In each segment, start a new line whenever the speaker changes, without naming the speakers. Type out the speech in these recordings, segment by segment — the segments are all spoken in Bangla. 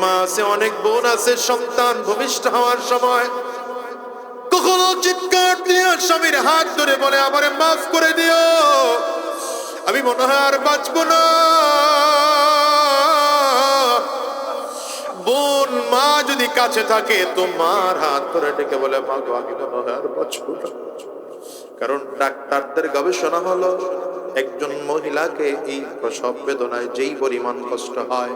মা আছে, অনেক বোন আছে, সন্তান ভূমিষ্ঠ হওয়ার সময় কখনো চিৎকার দিয়ে স্বামীর হাত ধরে বলে আমারে মাফ করে দিও, আমি মনে হয় আর বাঁচবো না। বোন মা যদি কাছে থাকে তো মার হাত ধরে ডেকে বলে মা গো আমি মনে হয় আর বাঁচবো না। কারণ ডাক্তারদের গবেষণা হলো একজন মহিলাকে এই প্রসব বেদনায় যেই পরিমাণ কষ্ট হয়,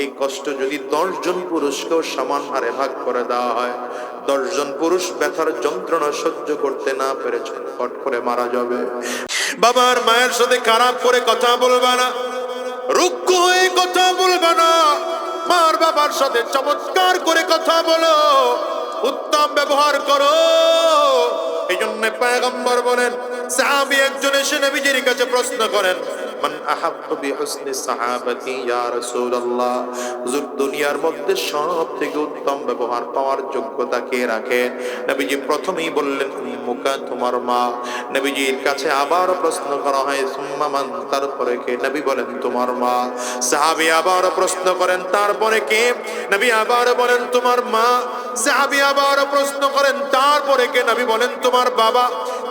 এই কষ্ট যদি 10 জন পুরুষকেও সমান হারে ভাগ করে দেওয়া হয়, 10 জন পুরুষ ব্যথার যন্ত্রণা সহ্য করতে না পেরে ছটফট করে মারা যাবে। বাবার মায়ের সাথে খারাপ করে কথা বলবা না, রুক্ষ হয়ে কথা বলবা না, মার বাবার সাথে চমৎকার করে কথা বলো, উত্তম ব্যবহার করো। এই জন্য পয়গম্বর বলেন, সাহাবী একজন এসে নবীজির কাছে প্রশ্ন করেন, মান আহাব্বু বিহুসনি সাহাবাতি ইয়া রাসূলুল্লাহ, হুজুর দুনিয়ার মধ্যে সবথেকে উত্তম ব্যবহার পাওয়ার যোগ্যতা কে রাখে? নবীজি প্রথমেই বললেন উম্মুকা, তোমার মা। নবীজির কাছে আবার প্রশ্ন করা হয় সুম্মা মান, তারপরে কে? নবী বলেন তোমার মা। সাহাবী আবার প্রশ্ন করেন তারপরে কে? নবী আবার বলেন তোমার মা। সাহাবী আবার প্রশ্ন করেন তারপরে কে? নবী বলেন তোমার বাবা।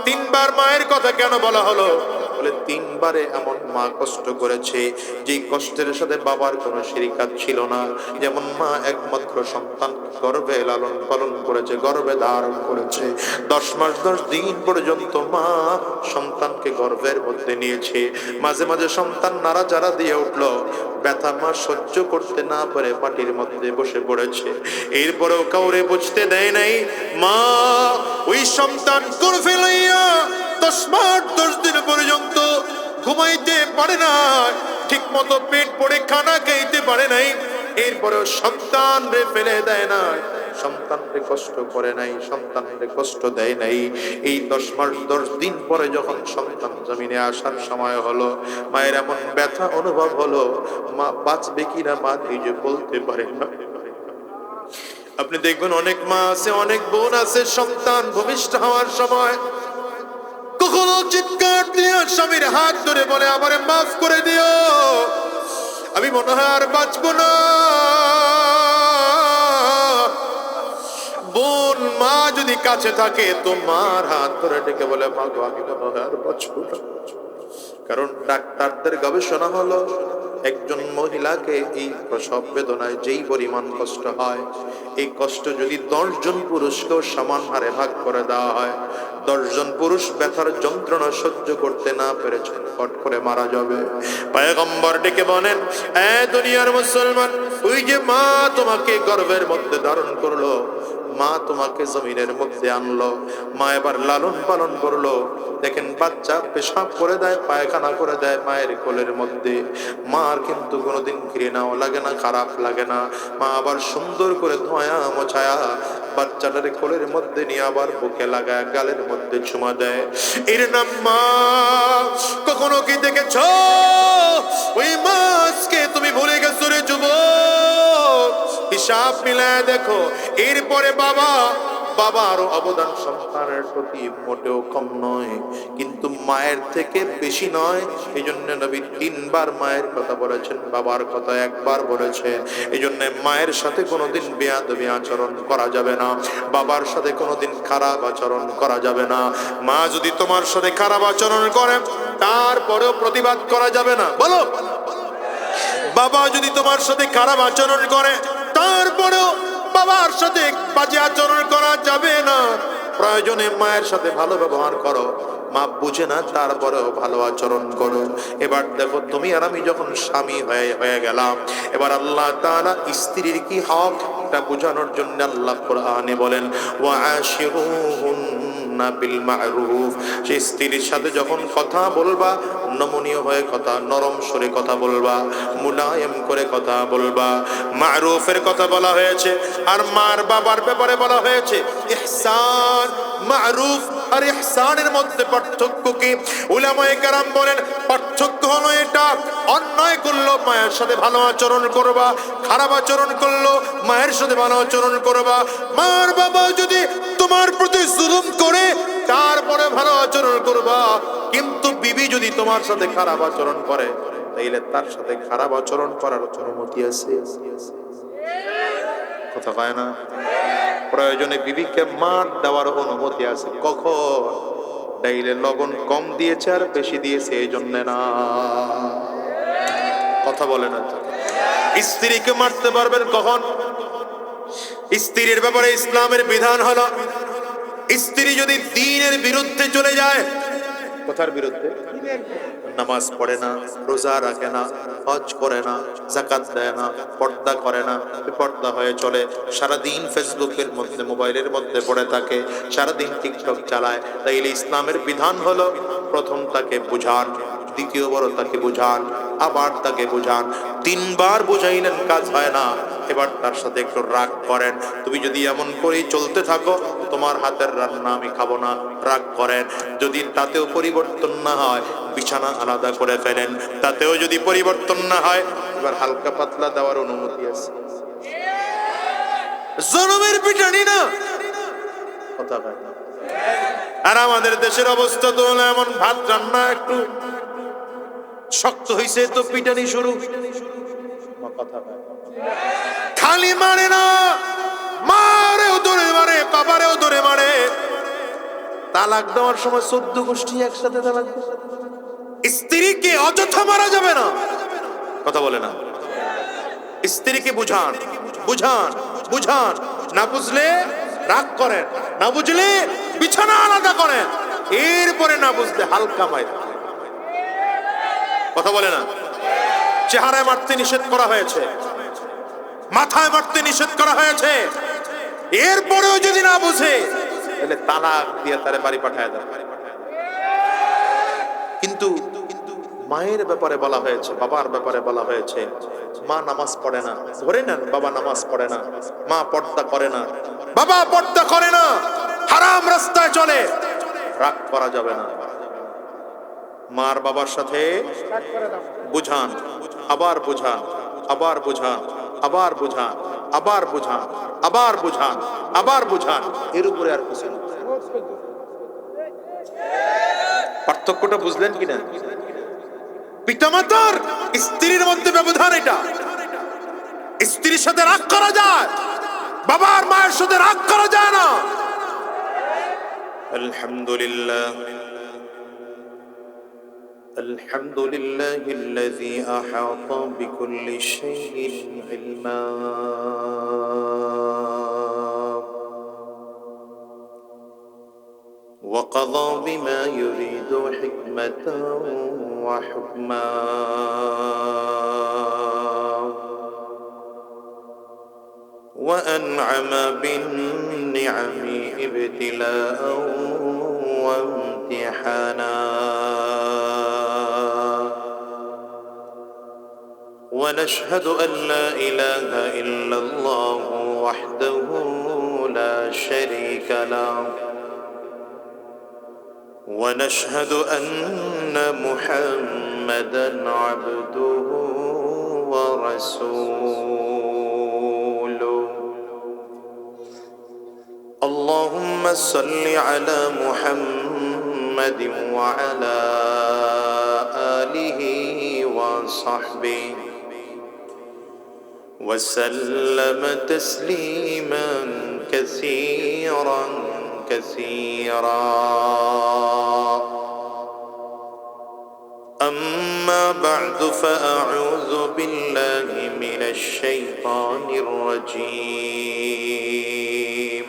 3 বার মায়ের কথা কেন বলা হলো? বলে 3 বারে এমন মা কষ্ট করেছে যে কষ্টের সাথে বাবার কোনো শরিকাত ছিল না। যেমন মা একমাত্র সন্তান গর্ভে লালন পালন করেছে, গর্ভে ধারণ করেছে, 10 মাস 10 দিন পর্যন্ত মা সন্তানকে গর্ভের মধ্যে নিয়েছে। মাঝে মাঝে সন্তান নাড়াচাড়া দিয়ে উঠলো, ব্যথা মা সহ্য করতে না পারে মাটির মধ্যে বসে পড়েছে। এরপরেও কাউরে বুঝতে দেয় নাই। মা ওই সন্তান গর্ভে লইয়া 10 মাস 10 দিন পর্যন্ত ঘুমাইতে পারে না, ঠিক মতো পেট পড়ে খানা খাইতে পারে নাই। এরপরেও সন্তান রে ফেলে দেয় না, সন্তানকে কষ্ট করে নাই, সন্তানকে কষ্ট দেয় নাই। এই 10 মাস 10 দিন পরে যখন সন্তান জমিনে আসার সময় হলো, মায়ের এমন ব্যথা অনুভব হলো, মা বাঁচবে কিনা মা নিজে বলতে পারে না। আপনি দেখবেন অনেক মা আছে, অনেক বোন আছে, সন্তান ভূমিষ্ঠ হওয়ার সময় কখনো চিৎকার দিয়ে স্বামীর হাত ধরে বলে আমারে মাফ করে দিও, আমি মনে হয় আর বাঁচবো না। বোন মা যদি কাছে থাকে তো মার হাত ধরে ডেকে বলে মা গো আমি মনে হয় আর বাঁচবো না। কারণ ডাক্তারদের গবেষণা হলো একজন মহিলাকে এই প্রসব বেদনায় যেই পরিমাণ কষ্ট হয়, এই কষ্ট যদি 10 জন পুরুষকেও সমান হারে ভাগ করে দেওয়া হয়, 10 জন পুরুষ ব্যথার যন্ত্রণা সহ্য করতে না পেরে ছটফট করে মারা যাবে। পয়গম্বর ডেকে বলেন, এ দুনিয়ার মুসলমান, ওই যে মা তোমাকে গর্ভের মধ্যে ধারণ করলো, মা তোমাকে জমিনের মধ্যে আনলো, মা এবার লালন পালন করলো। দেখেন বাচ্চা পেশাব করে দেয়, পায়খানা করে দেয় মায়ের কোলের মধ্যে, মার কিন্তু কোনোদিন ঘৃণাও লাগে না, খারাপ লাগে না। মা আবার সুন্দর করে ধোয়া মোছায়া বাচ্চাটার কোলের মধ্যে নিয়ে আবার বুকে লাগায়, গালের মধ্যে চুমা দেয়। এর নাম মা। কখনো কি দেখেছ ওই মাছকে তুমি ভুলে গেছো রে যুবক? হিসাব মিলায় দেখো। এরপরে বাবার অবদান সন্তানের প্রতি মোটেও কম নয়, কিন্তু মায়ের থেকে বেশি নয়। এই জন্য নবী 3 বার মায়ের কথা বলেছেন, বাবার কথা 1 বার বলেছেন। এই জন্য মায়ের সাথে কোনোদিন বেয়াদবি আচরণ করা যাবে না, বাবার সাথে কোনোদিন খারাপ আচরণ করা যাবে না। মা যদি তোমার সাথে খারাপ আচরণ করে তারপরেও প্রতিবাদ করা যাবে না। বলো, বাবা যদি তোমার সাথে খারাপ আচরণ করে তারপরেও বাবার সাথে বাজে আচরণ করা যাবে না। প্রয়োজনে মায়ের সাথে ভালো ব্যবহার করো, মা বুঝে না তারপরেও ভালো আচরণ করো। এবার দেখো, তুমি আর আমি যখন স্বামী হয়ে গেলাম, এবার আল্লাহ তাআলা স্ত্রীর কি হক তা বোঝানোর জন্য আল্লাহ কোরআনে বলেন, ওয়াআশিরুহুন্না বিল মা'রুফ। সেই স্ত্রীর সাথে যখন কথা বলবা, নমনীয় হয়ে কথা, নরম সুরে কথা বলবা, মুলায়েম করে কথা বলবা। মা'রুফের কথা বলা হয়েছে, আর মার বাবার ব্যাপারে বলা হয়েছে ইহসান। মা'রুফ আর ইহসানের মধ্যে পার্থক্য কি? উলামায়ে কেরাম বলেন পার্থক্য হলো এটা, অন্যায় করলো মায়ের সাথে ভালো আচরণ করবা, খারাপ আচরণ করলো মায়ের সাথে ভালো আচরণ করবা। মার বাবা যদি তোমার প্রতি জুলুম করে তারপরে ভালো আচরণ করবা, কিন্তু বিবি যদি তোমার সাথে খারাপ আচরণ করে তাইলে তার সাথে খারাপ আচরণ করার অনুমতি আছে। কথা কয় না? প্রয়োজনে বিবিকে মার দেওয়ার অনুমতি আছে। কখন? ডাইলে লবণ কম দিয়েছে আর বেশি দিয়েছে এই জন্য না। কথা বলে না তো। স্ত্রীকে মারতে পারবেন কখন? স্ত্রীর ব্যাপারে ইসলামের বিধান হলো, স্ত্রী যদি দ্বীনের বিরুদ্ধে চলে যায়। কথার বিরুদ্ধে? নামাজ পড়ে না, রোজা রাখে না, হজ করে না, যাকাত দেয় না, পর্দা করে না, বেপর্দা হয়ে চলে, সারাদিন ফেসবুকের মধ্যে মোবাইলের মধ্যে পড়ে থাকে, সারাদিন টিকটক চালায়, তাইলে ইসলামের বিধান হলো প্রথম তাকে বুঝান, দ্বিতীয়বার তাকে বুঝান, আবার তাকে বুঝান। 3 বার বুঝাইলেন কাজ হয় না, এবার তার সাথে একটু রাগ করেন। তুমি যদি এমন করেই চলতে থাকো, তোমার হাতের রান্না আমি খাবো না, রাগ করেন। যদি তাতেও পরিবর্তন না হয়, বিছানা আলাদা করে ফেলেন। তাতেও যদি পরিবর্তন না হয়, এবার হালকা পাতলা দেওয়ার অনুমতি আছে। জনমের পিটানি না। কথা বলে না। আর আমাদের দেশের অবস্থা তো হলো এমন, ভাত রান্না একটু শক্ত হইছে তো পিটানি শুরু। কথা বলে খালি মারে না, মারেও ধরে মারে, বাবারেও ধরে মারে। তালাক দেওয়ার সময় 14 গোষ্ঠী একসাথে তালাক। স্ত্রীকে অযথা মারা যাবে না। কথা বলে না। স্ত্রীকে বুঝান, বুঝান, বুঝান। না বুঝলে রাগ করেন, না বুঝলে বিছানা আলাদা করেন, এরপরে না বুঝলে হালকা মাইর। কথা বলে না। চেহারায় মারতে নিষেধ করা হয়েছে, মাথায় মারতে নিষেধ করা হয়েছে, এরপরেও যদি না বুঝে তাহলে তালাক দিয়ে তারে বাড়ি পাঠায় দেয়। কিন্তু মায়ের ব্যাপারে বলা হয়েছে, বাবার ব্যাপারে বলা হয়েছে, মা নামাজ পড়ে না, ধরে নেন বাবা নামাজ পড়ে না, মা পর্দা করে না, বাবা পর্দা করে না, হারাম রাস্তায় চলে, রাগ করা যাবে না। মার বাবার সাথে বুঝান, আবার বুঝান, আবার বুঝান, আবার বুঝান, আবার বুঝান, আবার বুঝান, আবার বুঝান, এর উপরে আর কিছু না। পার্থক্যটা বুঝলেন কিনা? পিতামাতার স্ত্রীর মধ্যে ব্যবধান এটা। স্ত্রীর সাথে রাগ করা যায়, বাবার মায়ের সাথে রাগ করা যায় না। আলহামদুলিল্লাহ, আলহামদুলিল্লাহিল্লাযী আহাতা বিকুল্লি শাইইন ইলমা। وقضى بما يريد حكمة وحكما. وأنعم بالنعم ابتلاء وامتحانا. ونشهد أن لا إله إلا الله وحده لا شريك له. ونشهد أن محمدًا عبده ورسوله. اللهم صل على محمد وعلى آله وصحبه وسلم تسليمًا كثيرًا كثيرا. أما بعد فأعوذ بالله من الشيطان الرجيم.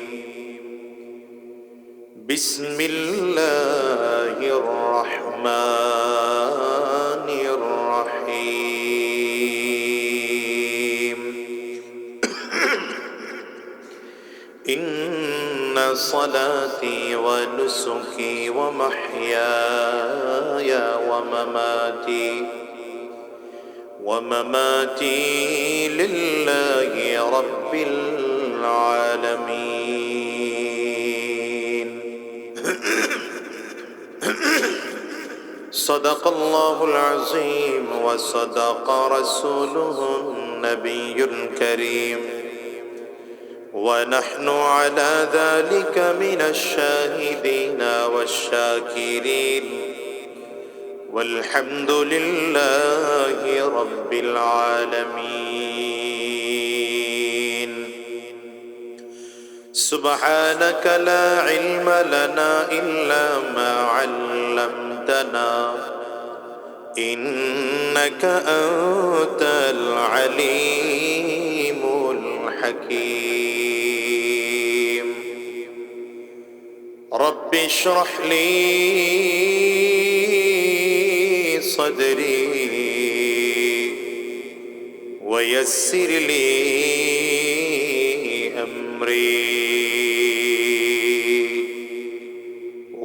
بسم الله الرحمن الرحيم. إن صلاتي ونسكي ومحياي ومماتي لله رب العالمين. صدق الله العظيم وصدق رسوله النبي الكريم. ونحن على ذلك من الشاهدين والشاكرين. والحمد لله رب العالمين. সুবহানাকা লা ইলমা লানা ইল্লা মা 'আল্লামতানা ইন্নাকা আনতাল আলীমুল হাকীম। রব্বি ইশরাহ লি صدري ويسر لي أمري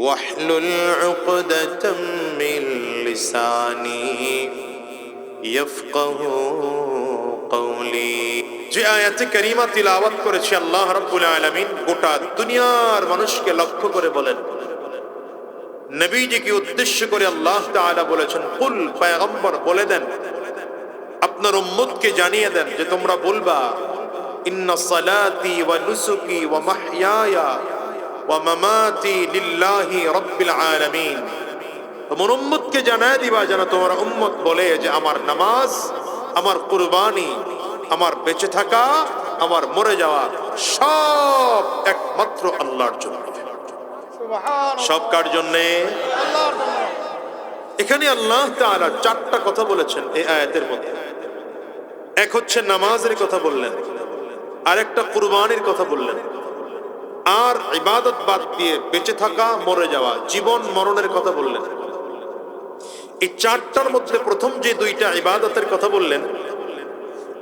واحلل عقدة من لساني يفقه قولي। যে আয়াতে কারিমা তিলাওয়াত করেছে আল্লাহ রাব্বুল আলামিন গোটা দুনিয়ার মানুষকে লক্ষ্য করে বলেন, নবীজিকে উদ্দেশ্য করে আল্লাহ তাআলা বলেছেন, কুল, পয়গম্বর বলে দেন, আপনার উম্মতকে জানিয়ে দেন যে তোমরা বলবা, ইন্না সালাতি ওয়া নুসুকি ওয়া মাহইয়ায়া ওয়া মামাতি লিল্লাহি রাব্বিল আলামিন। তোমার উম্মতকে জানায় দিবা যেন তোমার উম্মত বলে যে আমার নামাজ, আমার কুরবানি, আমার বেঁচে থাকা, আমার মরে যাওয়া সব একমাত্র আল্লাহর জন্য। সব কার জন্যে? এখানে আল্লাহ তাআলা চারটা কথা বলেছেন এই আয়াতের মধ্যে। এক হচ্ছে নামাজের কথা বললেন, আরেকটা কুরবানির কথা বললেন, আর ইবাদত বাদ দিয়ে বেঁচে থাকা, মরে যাওয়া, জীবন মরণের কথা বললেন। এই চারটার মধ্যে প্রথম যে দুইটা ইবাদতের কথা বললেন,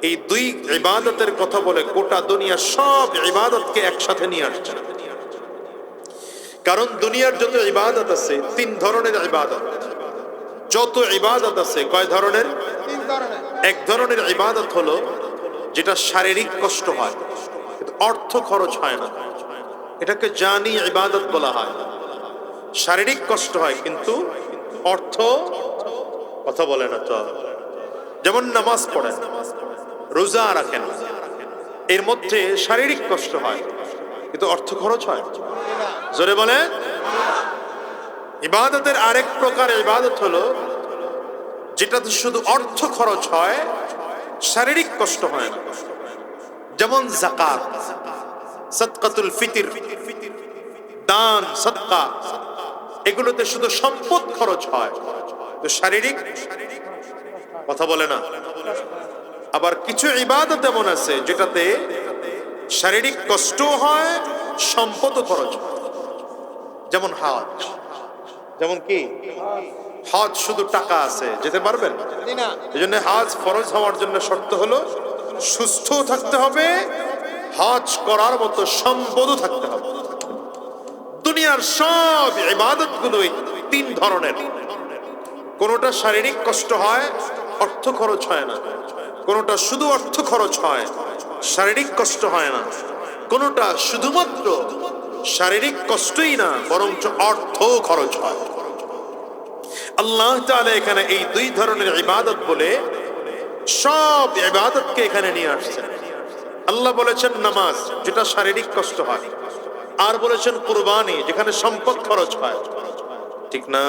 এই দুই ইবাদতের কথা বলে গোটা দুনিয়া সব ইবাদতকে একসাথে নিয়ে আসছেন। কারণ দুনিয়ার যত ইবাদত আছে, তিন ধরনের ইবাদত। যত ইবাদত আছে কয় ধরনের? তিন ধরনের। এক ধরনের ইবাদত হলো যেটা শারীরিক কষ্ট হয় কিন্তু অর্থ খরচ হয় না, এটাকে জানি ইবাদত বলা হয়। শারীরিক কষ্ট হয় কিন্তু অর্থ কথা বলে না। তো যেমন নামাজ পড়েন, রোজা রাখেন, এর মধ্যে শারীরিক কষ্ট হয় কিন্তু অর্থ খরচ হয়। জোরে বলে। ইবাদতের আরেক প্রকার ইবাদত হলো যেটাতে শুধু অর্থ খরচ হয়, শারীরিক কষ্ট হয় না। যেমন যাকাত, সাদকাতুল ফিতর, দান, সাদকা, এগুলোতে শুধু সম্পদ খরচ হয় তো শারীরিক কথা বলে না। আবার কিছু ইবাদত এমন আছে যেটাতে শারীরিক কষ্ট হয়, সম্পদও খরচ হয়। যেমন হজ। যেমন কি হজ শুধু টাকা আছে, যেতে পারবেন? এই জন্য হজ ফরজ হওয়ার জন্য শর্ত হলো সুস্থ থাকতে হবে, হজ করার মতো সম্পদও থাকতে হবে। দুনিয়ার সব ইবাদত গুলো তিন ধরনের। কোনটা শারীরিক কষ্ট হয়, অর্থ খরচ হয় না। কোনটা শুধু অর্থ খরচ হয়, শারীরিক কষ্ট হয় না। কোনটা শুধুমাত্র শারীরিক কষ্টই না, বরঞ্চ অর্থও খরচ হয়। আল্লাহ তাআলা এখানে এই দুই ধরনের ইবাদত বলে সব ইবাদতকে এখানে নিয়ে আসছেন। আল্লাহ বলেছেন নামাজ, যেটা শারীরিক কষ্ট হয়, আর বলেছেন কুরবানি, যেখানে সম্পদ খরচ হয়। ঠিক না?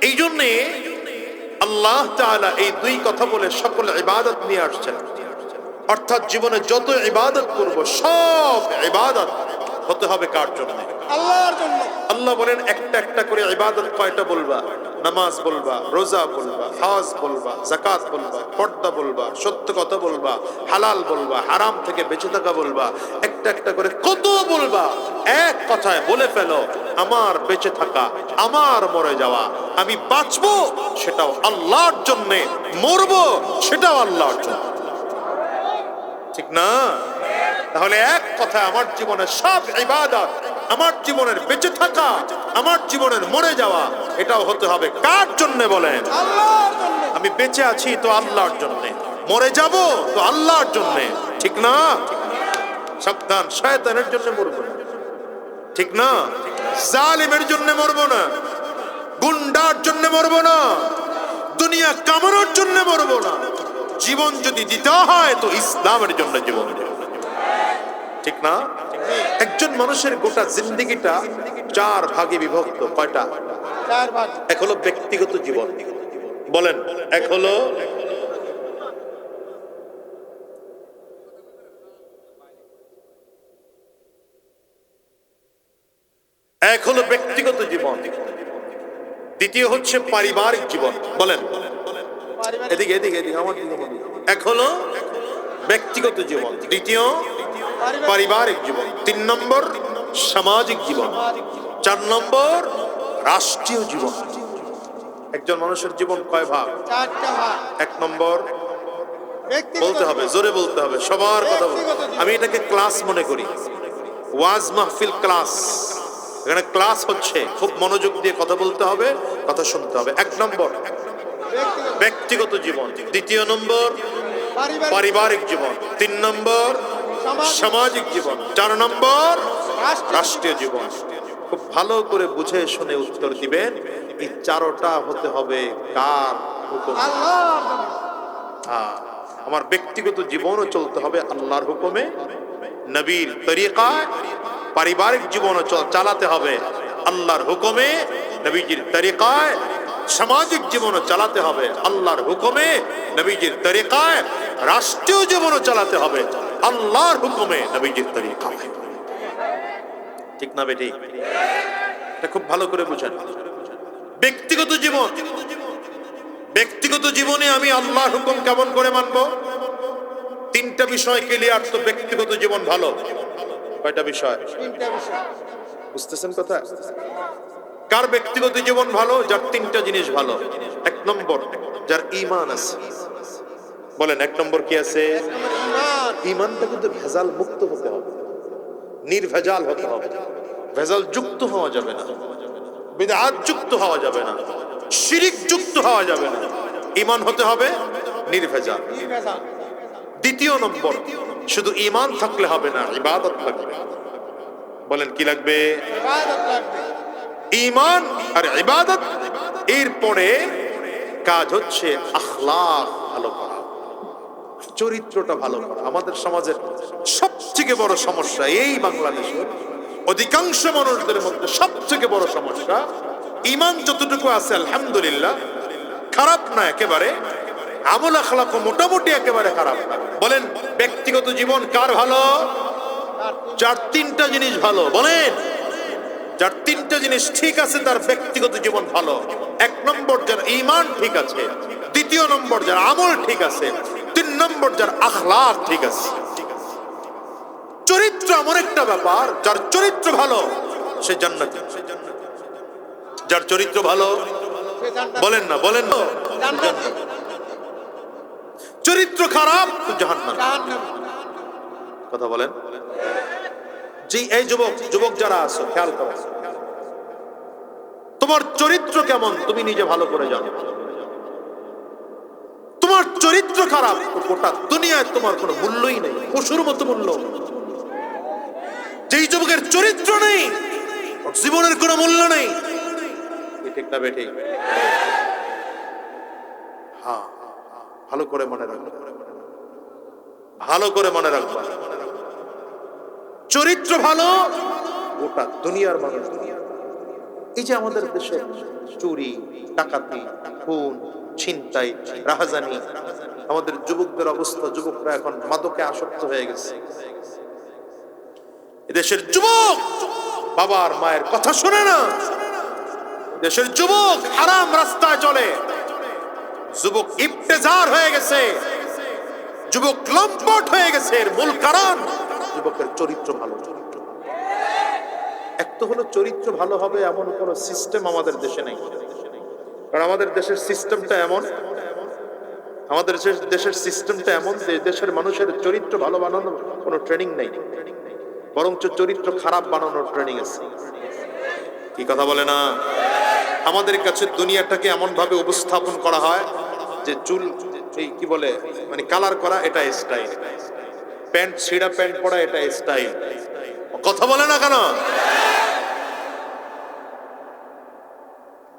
এই জন্যে আল্লাহ তাআলা এই দুই কথা বলে সকল ইবাদত নিয়ে আসছেন। অর্থাৎ জীবনে যত ইবাদত করব সব ইবাদত হতে হবে কার জন্য? আল্লাহর জন্য। আল্লাহ বলেন একটা একটা করে ইবাদত কয়টা বলবা? নামাজ বলবা, রোজা বলবা, হজ বলবা, যাকাত বলবা, পর্দা বলবা, সত্য কথা বলবা, হালাল বলবা, হারাম থেকে বেঁচে থাকা বলবা, একটা একটা করে কত বলবা। এক কথায় বলে ফেলো, আমার বেঁচে থাকা, আমার মরে যাওয়া, আমি বাঁচবো সেটাও আল্লাহর জন্য, মরবো সেটাও আল্লাহর জন্য। ঠিক না? তাহলে এক কথা, আমার জীবনের সব ইবাদত, আমার জীবনের বেঁচে থাকা, আমার জীবনের মরে যাওয়া, এটাও হতে হবে কার জন্য বলেন? আল্লাহর জন্য। আমি বেঁচে আছি তো আল্লাহর জন্য, মরে যাব তো আল্লাহর জন্য। ঠিক না? সাবধান, শয়তানের জন্য মরবো না। ঠিক না? জালিমের জন্য মরবো না, গুন্ডার জন্য মরবো না, দুনিয়া কামানোর জন্য মরবো না। জীবন যদি দিতে হয় তো ইসলামের জন্য জীবন দেব। ঠিক না? একজন মানুষের গোটা জিন্দেগিটা চার ভাগে বিভক্ত। কয়টা? চার ভাগ। এক হলো ব্যক্তিগত জীবন, বলেন। এক হলো এক হলো ব্যক্তিগত জীবন, দ্বিতীয় হচ্ছে পারিবারিক জীবন। বলেন এদিকে এদিকে এদিকে আমার দিকে বলুন। এক হলো ব্যক্তিগত জীবন, দ্বিতীয় পারিবারিক জীবন, 3 নম্বর সামাজিক জীবন, 4 নম্বর রাষ্ট্রীয় জীবন। একজন মানুষের জীবন কয় ভাগ?
4টা ভাগ।
1 নম্বর বলতে হবে, জোরে বলতে হবে, সবার কথা বলতে। আমি এটাকে ক্লাস মনে করি, ওয়াজ মাহফিল ক্লাস। এখানে ক্লাস হচ্ছে, খুব মনোযোগ দিয়ে কথা বলতে হবে, কথা শুনতে হবে। 1 নম্বর ব্যক্তিগত জীবন, 2 নম্বর পারিবারিক জীবন, 3 নম্বর সামাজিক জীবন, 4 নম্বর রাষ্ট্রীয় জীবন। খুব ভালো করে বুঝে শুনে উত্তর দিবেন। এই 4টা হতে হবে কার হুকুমে? আমার ব্যক্তিগত জীবনও চলতে হবে আল্লাহর হুকুমে, নবীর তরিকায়। পারিবারিক জীবনও চালাতে হবে আল্লাহর হুকুমে, নবীজির তরিকায়। সামাজিক জীবনও চালাতে হবে আল্লাহর হুকুমে, নবীজির তরিকায়। রাষ্ট্রীয় জীবনও চালাতে হবে আল্লাহর হুকুমে, নবীজির তরিকায়। ঠিক না বেটি? এটা খুব ভালো করে বুঝেন। ব্যক্তিগত জীবন, ব্যক্তিগত জীবনে আমি আল্লাহর হুকুম কেমন করে মানব? 3টা বিষয় ক্লিয়ার তো ব্যক্তিগত জীবন ভালো। কয়টা বিষয়?
3টা বিষয়।
বুঝতেছেন কথা? কার ব্যক্তিগত জীবন ভালো? যার 3টা জিনিস ভালো। 1 নম্বর যার ঈমান আছে। বলেন 1 নম্বর কি আছে?
ঈমান।
ঈমানটা কিন্তু ভেজাল মুক্ত হতে হবে, নির্ভেজাল হতে হবে। ভেজাল যুক্ত হওয়া যাবে না, বিদআত যুক্ত হওয়া যাবে না, শিরিক যুক্ত হওয়া যাবে না। ঈমান হতে হবে নির্ভেজাল। 2 নম্বর, শুধু ঈমান থাকলে হবে না, ইবাদত লাগবে। বলেন কি লাগবে?
ইবাদত লাগবে।
ঈমান আর ইবাদত, এরপরে কাজ হচ্ছে আখলাক ভালো করা, চরিত্রটা ভালো করা। আমাদের সমাজের সবথেকে বড় সমস্যা, এই বাংলাদেশের অধিকাংশ মানুষদের মধ্যে সবথেকে বড় সমস্যা, ঈমান যতটুকু আছে আলহামদুলিল্লাহ, খারাপ না একেবারে, আমল আখলাক মোটামুটি একেবারে খারাপ না। বলেন ব্যক্তিগত জীবন কার ভালো? যার 3টা জিনিস ভালো। বলেন যার 3টা জিনিস ঠিক আছে তার ব্যক্তিগত জীবন ভালো। 1 নম্বর যার ঈমান ঠিক আছে, 2 নম্বর যার আমল ঠিক আছে, 3 নম্বর যার আখলাক ঠিক আছে। চরিত্র এমন একটা ব্যাপার, যার চরিত্র ভালো সে জান্নাতি। যার চরিত্র ভালো, বলেন না, বলেন না, জান্নাতি। চরিত্র খারাপ তো জাহান্নাম। কথা বলেন। জি, এই যুবক যারা আছো খেয়াল করো, তোমার চরিত্র কেমন তুমি নিজে ভালো করে জানো। তোমার চরিত্র খারাপ, গোটা দুনিয়ায় তোমার কোনো মূল্যই নেই, পশুর মতো মূল্য। যেই যুবকের চরিত্র নেই, জীবনের কোনো মূল্য নেই। ঠিক না বেঠি? হ্যাঁ, ভালো করে মনে রাখবে, ভালো করে মনে রাখবা। চরিত্র ভালো, গোটা দুনিয়ার মানুষ। এই যে আমাদের দেশে চুরি, ডাকাতি, খুন, ছিনতাই, রাহাজানি, আমাদের যুবকদের অবস্থা, যুবকরা এখন মাদকে আসক্ত হয়ে গেছে। এদেশের যুবক বাবার মায়ের কথা শোনে না, দেশের যুবক হারাম রাস্তায় চলে, যুবক ইবতেজার হয়ে গেছে, যুবক লম্পট হয়ে গেছে। এর মূল কারণ যুবকের চরিত্র ভালো। এক তো হলো চরিত্র ভালো হবে এমন কোন সিস্টেম আমাদের দেশে নেই। কারণ আমাদের দেশের সিস্টেমটা এমন, আমাদের দেশের সিস্টেমটা এমন যে দেশের মানুষের চরিত্র ভালো বানানোর কোনো ট্রেনিং নেই, বরঞ্চ চরিত্র খারাপ বানানোর ট্রেনিং আছে। কি কথা বলে না? আমাদের কাছে দুনিয়াটাকে এমন ভাবে উপস্থাপন করা হয় যে চুল এই কি বলে মানে কালার করা এটা স্টাইল, প্যান্ট ছিঁড়া প্যান্ট পরা এটা স্টাইল। কথা বলে না কেন?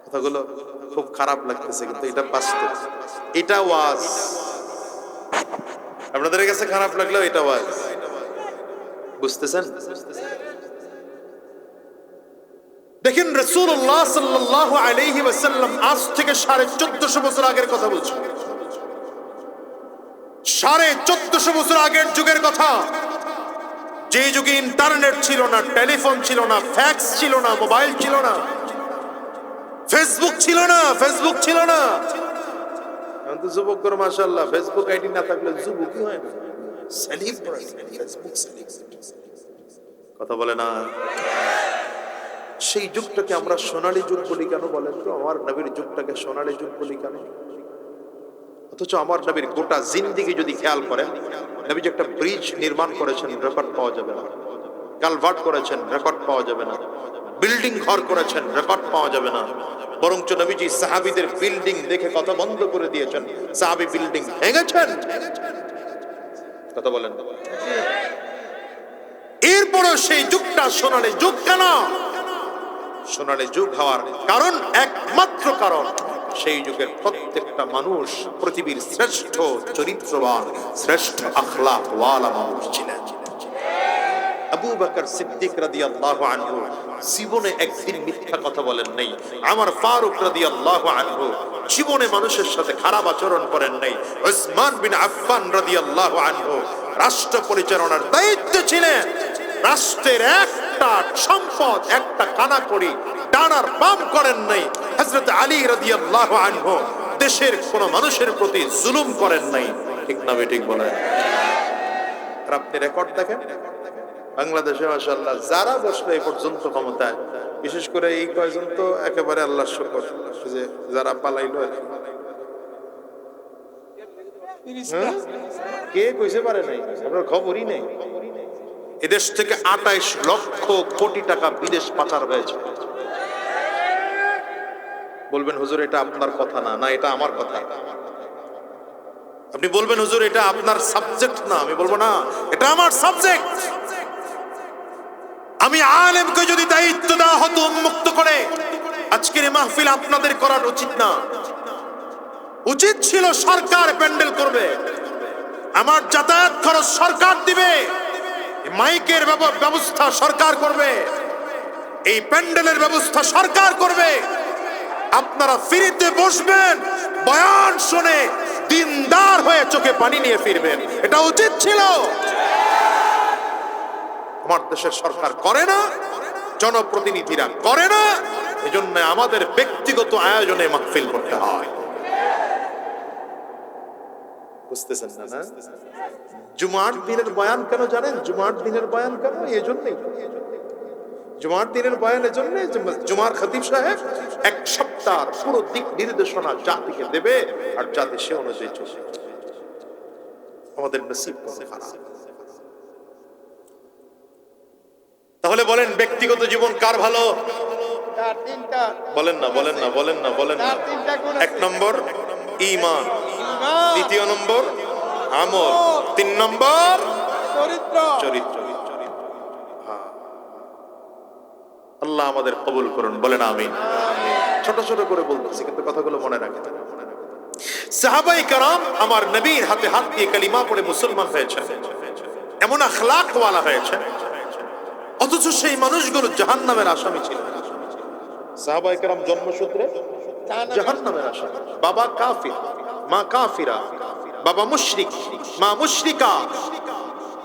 কথাগুলো খুব খারাপ লাগতেছে কিন্তু এটা বাস্তব, এটা ওয়াজ। আপনাদের কাছে খারাপ লাগলেও এটা ওয়াজ। বুঝতেছেন? দেখেন রাসূলুল্লাহ সাল্লাল্লাহু আলাইহি ওয়াসাল্লাম আজ থেকে 1450 বছর আগের কথা বলছেন। 1450 বছর আগের যুগের কথা। যে যুগে ইন্টারনেট ছিল না, টেলিফোন ছিল না, ফ্যাক্স ছিল না, মোবাইল ছিল না, ফেসবুক ছিল না, ফেসবুক ছিল না। এখন তো যুবকদের মাশাআল্লাহ ফেসবুক আইডি না থাকলে যুবকই হয় না, সেলিব্রিটি ফেসবুক সেলিব্রিটি। কথা বলে না? সেই যুগটাকে আমরা সোনালী যুগ বলি কেন বলেন তো? আমার নবীর যুগটাকে সোনালী যুগ বলি কেন? অথচ আমার নবীর গোটা জিন্দেগি যদি খেয়াল করেন, নবী যে একটা ব্রিজ নির্মাণ করেছেন রেকর্ড পাওয়া যাবে না, কালভার্ট করেছেন রেকর্ড পাওয়া যাবে না, বিল্ডিং ঘর করেছেন রেকর্ড পাওয়া যাবে না, বরঞ্চ নবীজি সাহাবীদের বিল্ডিং দেখে কথা বন্ধ করে দিয়েছেন, সাহাবী বিল্ডিং ভেঙেছেন। কথা বলেন। এরপরও সেই যুগটা সোনালী যুগ কেন? সোনালী যুগ হওয়ার কারণ, একমাত্র কারণ, সেই যুগের প্রত্যেকটা মানুষ পৃথিবীর শ্রেষ্ঠ চরিত্রবান, শ্রেষ্ঠ আখলাক ওয়ালা মানুষ ছিলেন। আবু বকর সিদ্দিক রাদিয়াল্লাহু আনহু জীবনে একদিন মিথ্যা কথা বলেন নাই। আমার ফারুক রাদিয়াল্লাহু আনহু জীবনে মানুষের সাথে খারাপ আচরণ করেন নাই। উসমান বিন আফফান রাদিয়াল্লাহু আনহু রাষ্ট্র পরিচালনার দায়িত্বে ছিলেন। রাষ্ট্রের একটা সম্পদ, একটা কানাকড়ি ডানার বাম করেন নাই। হযরত আলী রাদিয়াল্লাহু আনহু দেশের কোন মানুষের প্রতি জুলুম করেন নাই। ঠিক না ঠিক বলেন? আর আপনি রেকর্ড দেখেন বাংলাদেশে মাশাআল্লাহ যারা বসলো এই পর্যন্ত ক্ষমতায়, বিশেষ করে এই কয়জন তো একেবারে আল্লাহর শুকর যে যারা পালাইলো। কে কইতে পারে নাই, আপনার খবরই নেই। এদেশ থেকে ২৮ লক্ষ কোটি টাকা বিদেশ পাচার হয়েছে। বলবেন হুজুর এটা আপনার কথা না, না এটা আমার কথা। আপনি বলবেন হুজুর এটা আপনার সাবজেক্ট না, আমি বলবো না এটা আমার সাবজেক্ট। আমি আলেমকে যদি দায়িত্ব দেওয়া হতো উন্মুক্ত করে, আজকের এই মাহফিল আপনাদের করার উচিত না। উচিত ছিল সরকার প্যান্ডেল করবে, আমার যাতায়াত খরচ সরকার দিবে, মাইকের ব্যবস্থা সরকার করবে, এই প্যান্ডেলের ব্যবস্থা সরকার করবে। আপনারা ফ্রিতে বসবেন, বয়ান শুনে দিনদার হয়ে চোখে পানি নিয়ে ফিরবেন। এটা উচিত ছিল। আমার দেশের সরকার করে না, জনপ্রতিনিধিরা করে না, এজন্য আমাদের ব্যক্তিগত আয়োজনে মাহফিল করতে হয়। বুঝতেছেন না? না জুমার দিনের বয়ান কেন জানেন? জুমার দিনের বয়ান কেন? এই জন্যই জুমার দিনের বয়ানের জন্য জুমার খতিব সাহেব এক সপ্তাহ পুরো দিক নির্দেশনা জাতিকে দেবে, আর জাতি সে অনুযায়ী চলবে। আমাদের নসিব কত খারাপ। তাহলে বলেন ব্যক্তিগত জীবন কার ভালো? বলেন না, বলেন না, বলেন না, বলেন না। ১ নম্বর ঈমান, দ্বিতীয় নম্বর আমল, ৩ নম্বর চরিত্র। আল্লাহ আমাদের কবুল করুন, বলেন আমিন। ছোট ছোট করে বলতেছি কিন্তু কথাগুলো মনে রাখেন। সাহাবায়ে কেরাম আমার নবীর হাতে হাত দিয়ে কালিমা পড়ে মুসলমান হয়েছে, এমন আখলাক ওয়ালা হয়েছে, অথচ সেই মানুষগুলো জাহান্নামের আসামি ছিল। সাহাবায়ে কেরাম জন্মসূত্রে জাহান্নামের আসামি। বাবা কাফির, মা কাফিরা, বাবা মুশরিক, মা মুশরিকা,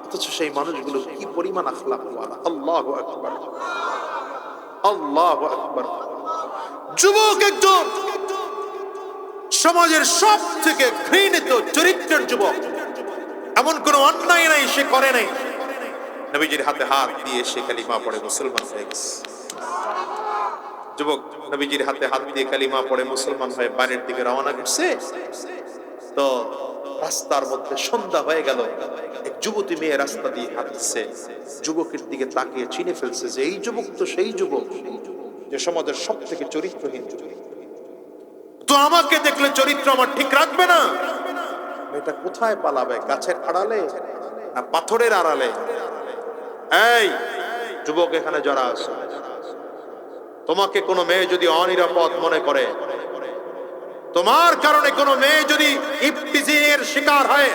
অথচ সেই মানুষগুলো কি পরিমাণ আখলাক ওয়ালা। আল্লাহু আকবার, আল্লাহু আকবার। যুবক একজন সমাজের সব থেকে ঘৃণিত চরিত্রের যুবক, এমন কোন অন্যায় নাই সে করে নাই, নবীজির হাতে হাত দিয়ে সে কালিমা পড়ে মুসলমান হয়ে গেছে। যুবক নবীজির হাতে হাত দিয়ে কালিমা পড়ে মুসলমান হয়ে বাড়ির দিকে রওনা করছে, তো রাস্তার মধ্যে সন্ধ্যা হয়ে গেল। এক যুবতী মেয়ে রাস্তা দিয়ে হাঁটছে, যুবকের দিকে তাকিয়ে চিনে ফেলছে যে এই যুবক তো সেই যুবক যে সমাজের সব থেকে চরিত্রহীন। তো আমাকে দেখলে চরিত্র আমার ঠিক রাখবে না, এটা কোথায় পালাবে? গাছের আড়ালে না পাথরের আড়ালে? এই যুবক এখানে যারা আছে, তোমাকে কোনো মেয়ে যদি অনিরাপদ মনে করে, তোমার কারণে কোনো মেয়ে যদি ইফতিজিংয়ের শিকার হয়,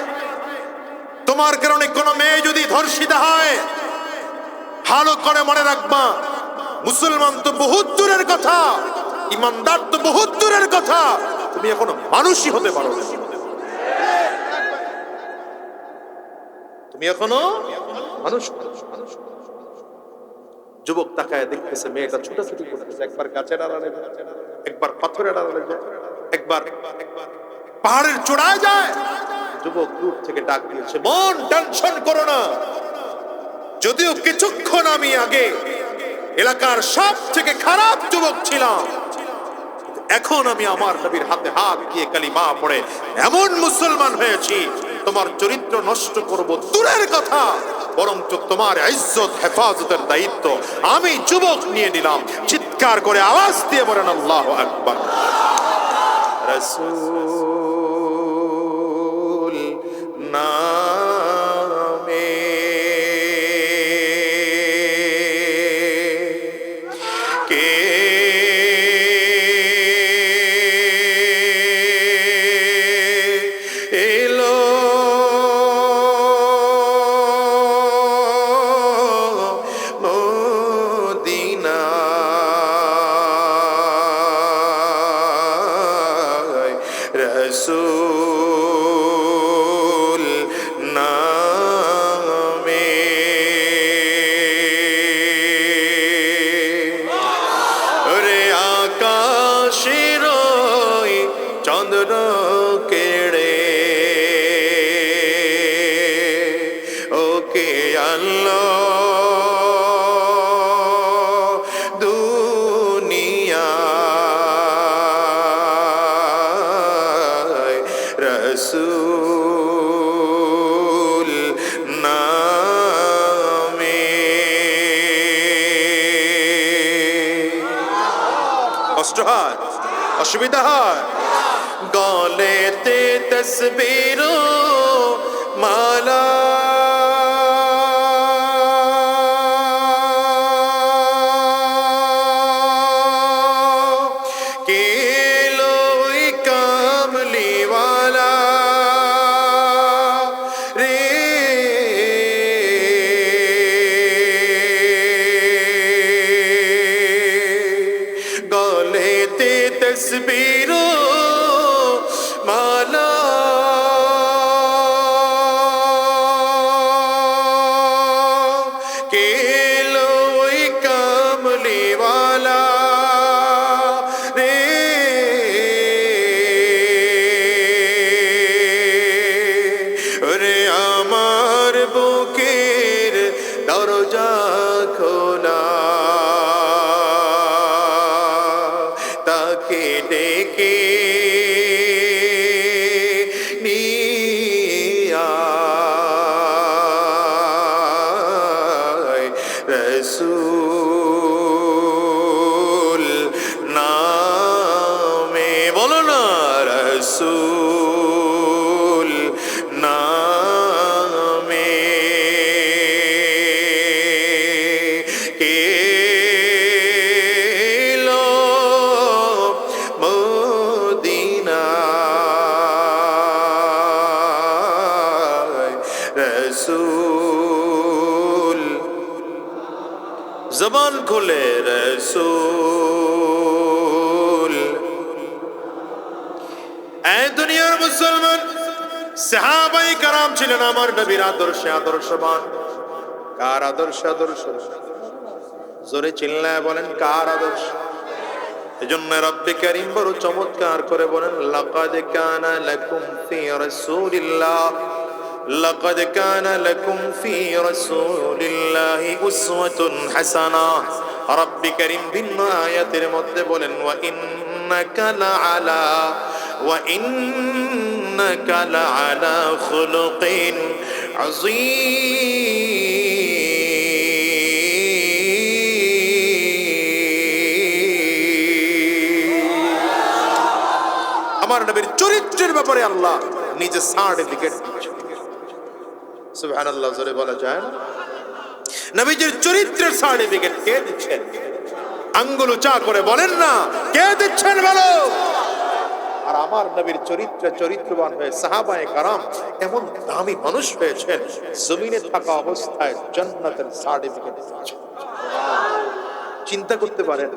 তোমার কারণে কোনো মেয়ে যদি ধর্ষিতা হয়, ভালো করে মনে রাখবা, মুসলমান তো বহুত দূরের কথা, ইমানদার তো বহুত দূরের কথা, তুমি এখনো মানুষই হতে পারো না। তুমি এখনো মানুষ। যুবক তাকায় দেখতেছে মেয়েটা ছুটাছুটি করতেছে, একবার গাছের আড়ালে যায়, একবার পাথরের আড়ালে যায়, একবার পাহাড়ের চূড়ায় যায়। যুবক দূর থেকে ডাক দিয়েছে, মন টেনশন করো না, যদিও কিছুক্ষণ আমি আগে এলাকার সব থেকে খারাপ যুবক ছিলাম, এখন আমি আমার নবীর হাতে হাত দিয়ে কালিমা পড়ে এমন মুসলমান হয়েছি, তোমার চরিত্র নষ্ট করব দূরের কথা, বরঞ্চ তোমার ইজ্জত হেফাজতের দায়িত্ব আমি যুবক নিয়ে নিলাম। চিৎকার করে আওয়াজ দিয়ে বলেন আল্লাহু আকবার। রাসূল নামে কে এলো মদিনায়, রাসূল নামে রে আকাশের ওই চন্দ্র কেড়ে ওকে আল্লাহ দুনিয়ায়, রাসূল নামে। কষ্ট হয়, অসুবিধা হয়, গলেতে তসবির মালা কে লোই কামলিওয়ালা রে গলেতে তসবির মালা কে লোই কামলিওয়ালা রে রে আমার বুকের দরজা খোলা, তাকে ডেকে নিয়ে আয়, রাসূল নামে। বলো না, রাসূল নামে কে এলো মদিনায়, রাসূল। জবান খুলে রাসূল। এই দুনিয়ার মুসলমান সাহাবায়ে কেরাম ছিলেন আমার নবীর আদর্শে আদর্শবান। কার আদর্শ? আদর্শ জোরে চিল্লায় বলেন, কার আদর্শ? এজন্য রব্বে কারীম বড় চমৎকার করে বলেন, লাকাদ কানা লাকুম ফি রাসূলিল্লাহ, লাকাদ কানা লাকুম ফি রাসূলিল্লাহি উসওয়াতুন হাসানাহ। রব্বে কারীম ভিন্ন আয়াতের মধ্যে বলেন, ওয়া ইন্নাকা লাআলা খুলুকিন আযীম। আমার নবীর চরিত্রের ব্যাপারে আল্লাহ নিজে সার্টিফিকেট দিচ্ছেন। সুবহানাল্লাহ, জোরে বলা যায় না? নবীজির চরিত্রের সার্টিফিকেট কে দিচ্ছেন? আঙ্গুল উঁচা করে বলেন না, কে দিচ্ছেন বলো? আর আমার নবীর চরিত্রবান হয়ে সাহাবায়ে কারাম এমন দামি মানুষ হয়েছেন, জমিনে থাকা অবস্থায় জান্নাতের সার্টিফিকেট দিচ্ছেন। চিন্তা করতে পারেন,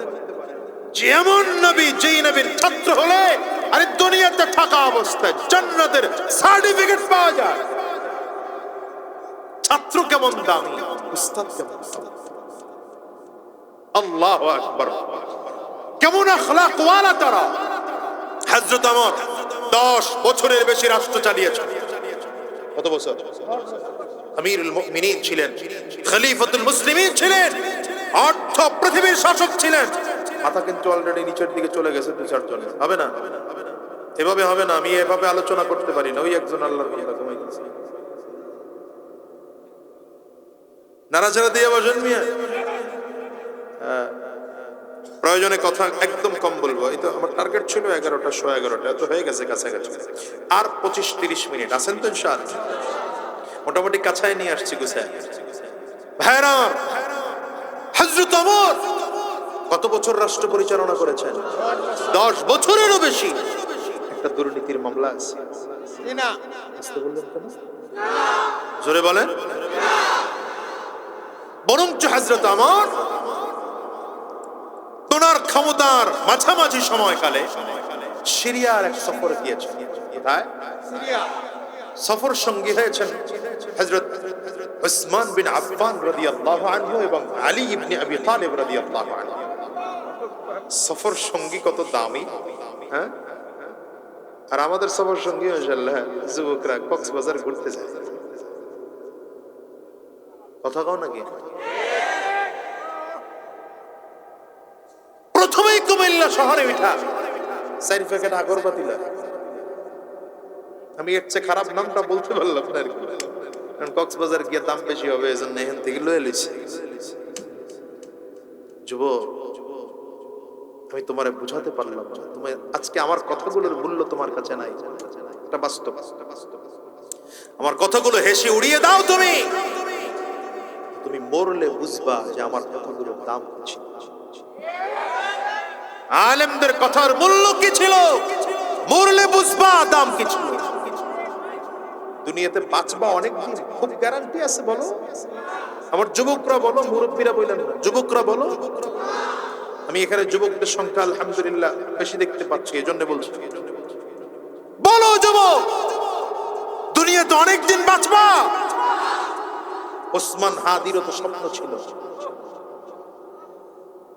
যেমন নবী, যেই নবীর ছাত্র হলে আরে দুনিয়াতে থাকা অবস্থায় জান্নাতের সার্টিফিকেট পাওয়া যায়। ছাত্র কেমন দামি, উস্তাদ কেমন দামি। আল্লাহু আকবার, কেমন আখলাক ওয়ালা তারা। হযরত ওমর 10 বছরের বেশি রাষ্ট্র চালিয়েছেন। কত বছর? আমিরুল মুমিনিন ছিলেন, খলিফাতুল মুসলিমিন ছিলেন, অর্ধ পৃথিবীর শাসক ছিলেন। মাথা কিন্তু অলরেডি নিচের দিকে চলে গেছে 2-4 জনের। হবে না, এভাবে হবে না। আমি এভাবে আলোচনা করতে পারি না। ওই একজন আল্লাহর বান্দা ঘুমাই গেছে। নাড়াচাড়া দিয়ে বসেন মিয়া। প্রয়োজনে কথা একদম কম বলবো। এই তো আমার টার্গেট ছিল 11টা, 11:15, এত হয়ে গেছে কাছাকাছি। আর 25-30 মিনিট আছেন তো ইনশাআল্লাহ। মোটামুটি কাছায় নিয়ে আসছি গুছায়। ভাইরা, হযরত ওমর কত বছর রাষ্ট্র পরিচালনা করেছেন? 10 বছরেরও বেশি। একটা দুর্নীতির মামলা আছে।
না,
বুঝতে বললেন কেন? জোরে বলেন। বরঞ্চ হযরত ওমর ওনার ক্ষমতার মাঝামাঝি সময়কালে সিরিয়ার এক সফরে গিয়েছেন। কোথায়?
সিরিয়া।
সফর সঙ্গী হয়েছেন হযরত উসমান বিন আফফান রাদিয়াল্লাহু আনহু এবং আলী ইবনে আবি তালিব রাদিয়াল্লাহু আনহু। সফর সঙ্গী কত দামি, হ্যাঁ? আর আমাদের সফর সঙ্গী মাশাআল্লাহ যুবকরা কক্সবাজার ঘুরতে যায়। কথা কও নাকি? প্রথমেই কুমিল্লা শহরে উঠা 4 প্যাকেট আগরবাতি লাগে। আমি এর চেয়ে খারাপ নামটা বলতে পারলাম না, কারণ কক্সবাজার গিয়ে দাম বেশি হবে, এজন্য এখান থেকে লয়ে লইছি। যুবক, আমি তোমারে বুঝাতে পারলাম না। তুমি আজকে আমার কথাগুলোর মূল্য তোমার কাছে নাই। এটা বাস্তব। আমার কথাগুলো হেসে উড়িয়ে দাও তুমি। তুমি মরলে বুঝবা যে আমার কথাগুলোর দাম কি ছিল। আলেমদের কথার মূল্য কি ছিল, মরলে বুঝবা দাম কি ছিল। দুনিয়াতে বাঁচবা অনেক দিন, খুব গ্যারান্টি আছে বলো? আমার যুবকরা বলো, মুরব্বীরা বললেন না, যুবকরা বলো। আমি এখানে যুবকদের সংখ্যা আলহামদুলিল্লাহ বেশি দেখতে পাচ্ছি, এজন্য বলছি। বলো যুবক, দুনিয়াতে অনেক দিন বাঁচবা? ওসমান হাদিরও তো স্বপ্ন ছিল।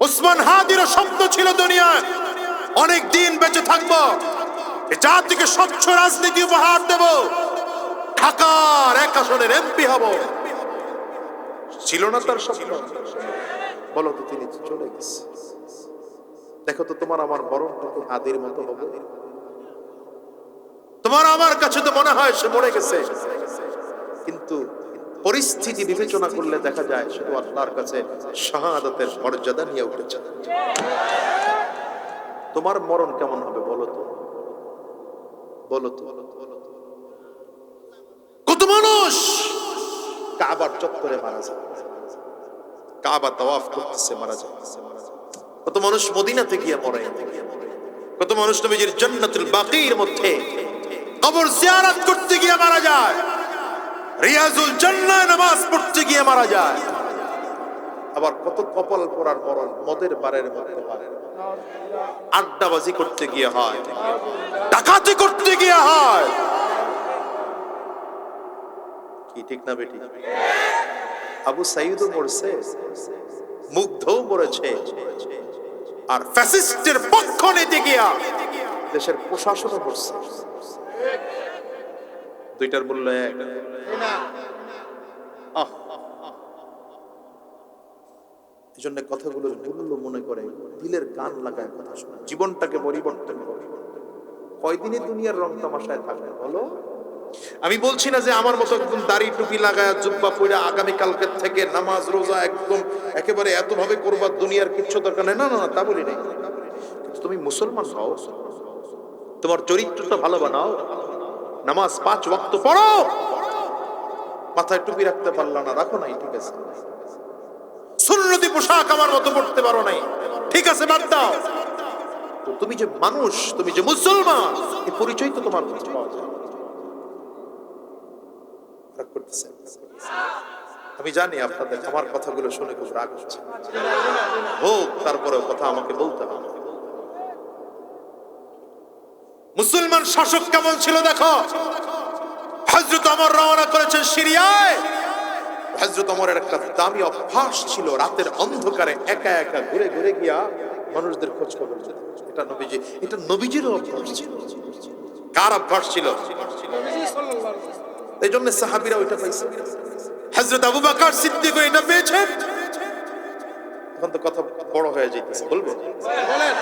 ওসমান হাদিরও স্বপ্ন ছিল দুনিয়ায় অনেক দিন বেঁচে থাকবো, এই জাতিকে স্বচ্ছ রাজনীতি উপহার দেব, ঢাকার 1 আসনের এমপি হব। ছিল না তার স্বপ্ন? বলো তো, তিনি চলে গেছে। দেখো তো তোমার আমার বরণটুকু হাদির মতো হবে? তোমার আমার কাছে তো মনে হয় সে মরে গেছে, কিন্তু পরিস্থিতি বিবেচনা করলে দেখা যায় শুধু আল্লাহর কাছে শাহাদাতের মর্যাদা নিয়ে উঠেছে। তোমার মরণ কেমন হবে বলো তো? বলো তো। কত মানুষ কাবার চত্বরে মারা যায়, কাবা তাওয়াফ করতেছে মারা যায়। কত মানুষ মদিনাতে গিয়ে মরে, কত মানুষ নবীজির জান্নাতুল বাকির মধ্যে কবর জিয়ারত করতে গিয়ে মারা যায়, রিয়াজুল জান্নাহ নামাজ পড়তে গিয়ে মারা যায়। আবার কত কপাল পোড়ার মরণ মদের বারের মধ্যে হয়, আড্ডাবাজি করতে গিয়ে হয়, ডাকাতি করতে গিয়ে হয়। কি ঠিক না বেটি? আবু সাইদও মরছে, মুগ্ধও মরেছে, আর ফ্যাসিস্টের পক্ষ নিতে গিয়া দেশের প্রশাসনও মরছে। দুইটার মূল্য এক। এই জন্য কথাগুলোর মূল্য মনে করে দিলের গান লাগায় কথা শোনা, জীবনটাকে পরিবর্তন করে। কয়দিনে দুনিয়ার রং তামাশায় থাকবে বলো? আমি বলছি না যে আমার মতো একদম দাড়ি টুপি লাগায় জুব্বা পরে আগামী কালকের থেকে নামাজ রোজা একদম একেবারে এত ভাবে করবা, দুনিয়ার কিচ্ছু দরকার নেই। না না না, তা বলি নাই। কিন্তু তুমি মুসলমান হও, তোমার চরিত্রটা ভালো বানাও, নামাজ 5 ওয়াক্ত পড়ো। মাথায় টুপি রাখতে পারলা না, রাখো নাই, ঠিক আছে। সুন্নতি পোশাক আমার মতো পড়তে পারো নাই, ঠিক আছে, বাদ দাও। তো তুমি যে মানুষ, তুমি যে মুসলমান, এই পরিচয় তো তোমার কাছে পাওয়া যায়। রাগ করতেছেন? আমি জানি আপনাদের আমার কথাগুলো শুনে খুব রাগ হচ্ছে, হোক, তারপরেও কথা আমাকে বলতে হবে। মুসলমান শাসক কেমন ছিল দেখো। হযরত ওমর রওনা করেছেন সিরিয়ায়, হযরত ওমরের একটা দামি অভ্যাস ছিল, রাতের অন্ধকারে একা একা ঘুরে ঘুরে গিয়া মানুষদের খোঁজ খবর নিত। এটা নবীজির অভ্যাস ছিল। কার অভ্যাস ছিল?
নবীজি সাল্লাল্লাহু আলাইহি ওয়াসাল্লাম।
এই জন্য সাহাবীরা ওইটা পাইছে। হযরত আবু বকর সিদ্দিক এটা পেয়েছেন। এখন তো কথা বড় হয়ে যাইতেছে, বলবো?
বলেন।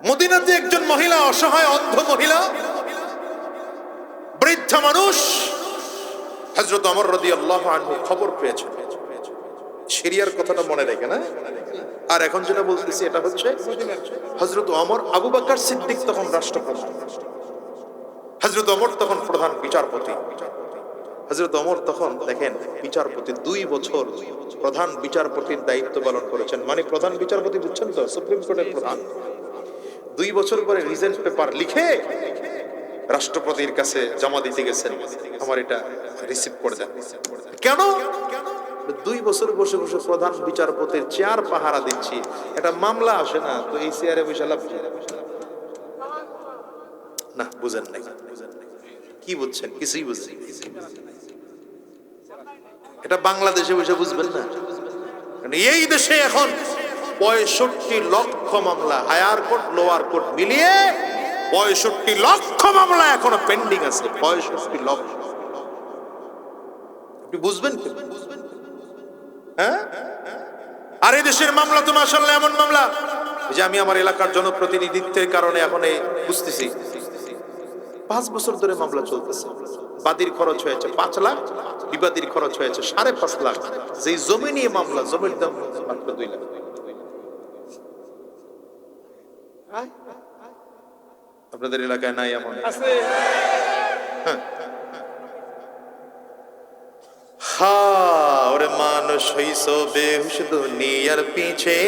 মদিনাতে একজন মহিলা, অসহায় অন্ধ মহিলা, বৃদ্ধা মানুষ, হযরত ওমর রাদিয়াল্লাহু আনহু খবর পেয়েছেন। সিরিয়ার কথাটা মনে রেখে না। আর এখন যেটা বলতেছি এটা হচ্ছে হযরত ওমর, আবু বকর সিদ্দিক তখন রাষ্ট্রপ্রধান, হযরত ওমর তখন প্রধান বিচারপতি। হযরত ওমর তখন দেখেন বিচারপতি 2 বছর প্রধান বিচারপতির দায়িত্ব পালন করেছেন। মানে প্রধান বিচারপতি বুঝছেন তো, সুপ্রিম কোর্টের প্রধান। 2 বছর পরে রিজেন্ট পেপার লিখে রাষ্ট্রপতির কাছে জমা দিতে গেছেন, আমার এটা রিসিভ করে দেন। কেন? 2 বছর বসে বসে প্রধান বিচারপতির চেয়ার পাহারা দিচ্ছি, এটা মামলা আসে না তো এই চেয়ারে বসে লাভ না। বুঝেন নাই? কি বুঝছেন? কিছুই বুঝছেন? এটা বাংলাদেশে বসে বুঝবেন না। এই দেশে এখন 65 লক্ষ মামলা, হায়ার কোর্ট লোয়ার কোর্ট মিলিয়ে 65 লক্ষ মামলা এখনো পেন্ডিং আছে। 65 লক্ষ। আপনি বুঝবেন কি? হ্যাঁ? আর এই দেশের মামলা তো মাশাআল্লাহ এমন মামলা যে আমি আমার এলাকার জনপ্রতিনিধিত্বের কারণে এখন বুঝতেছি 5 বছর ধরে মামলা চলতেছে। বাদীর খরচ হয়েছে 5 লাখ, বিবাদীর খরচ হয়েছে 5.5 লাখ। যেই জমি নিয়ে মামলা, জমির দাম মাত্র 2 লাখ। আপনাদের এলাকায় নাই এমন?
আছে।
ওরে মানুষ হইছ বেহুশ দুনিয়ার পিছে,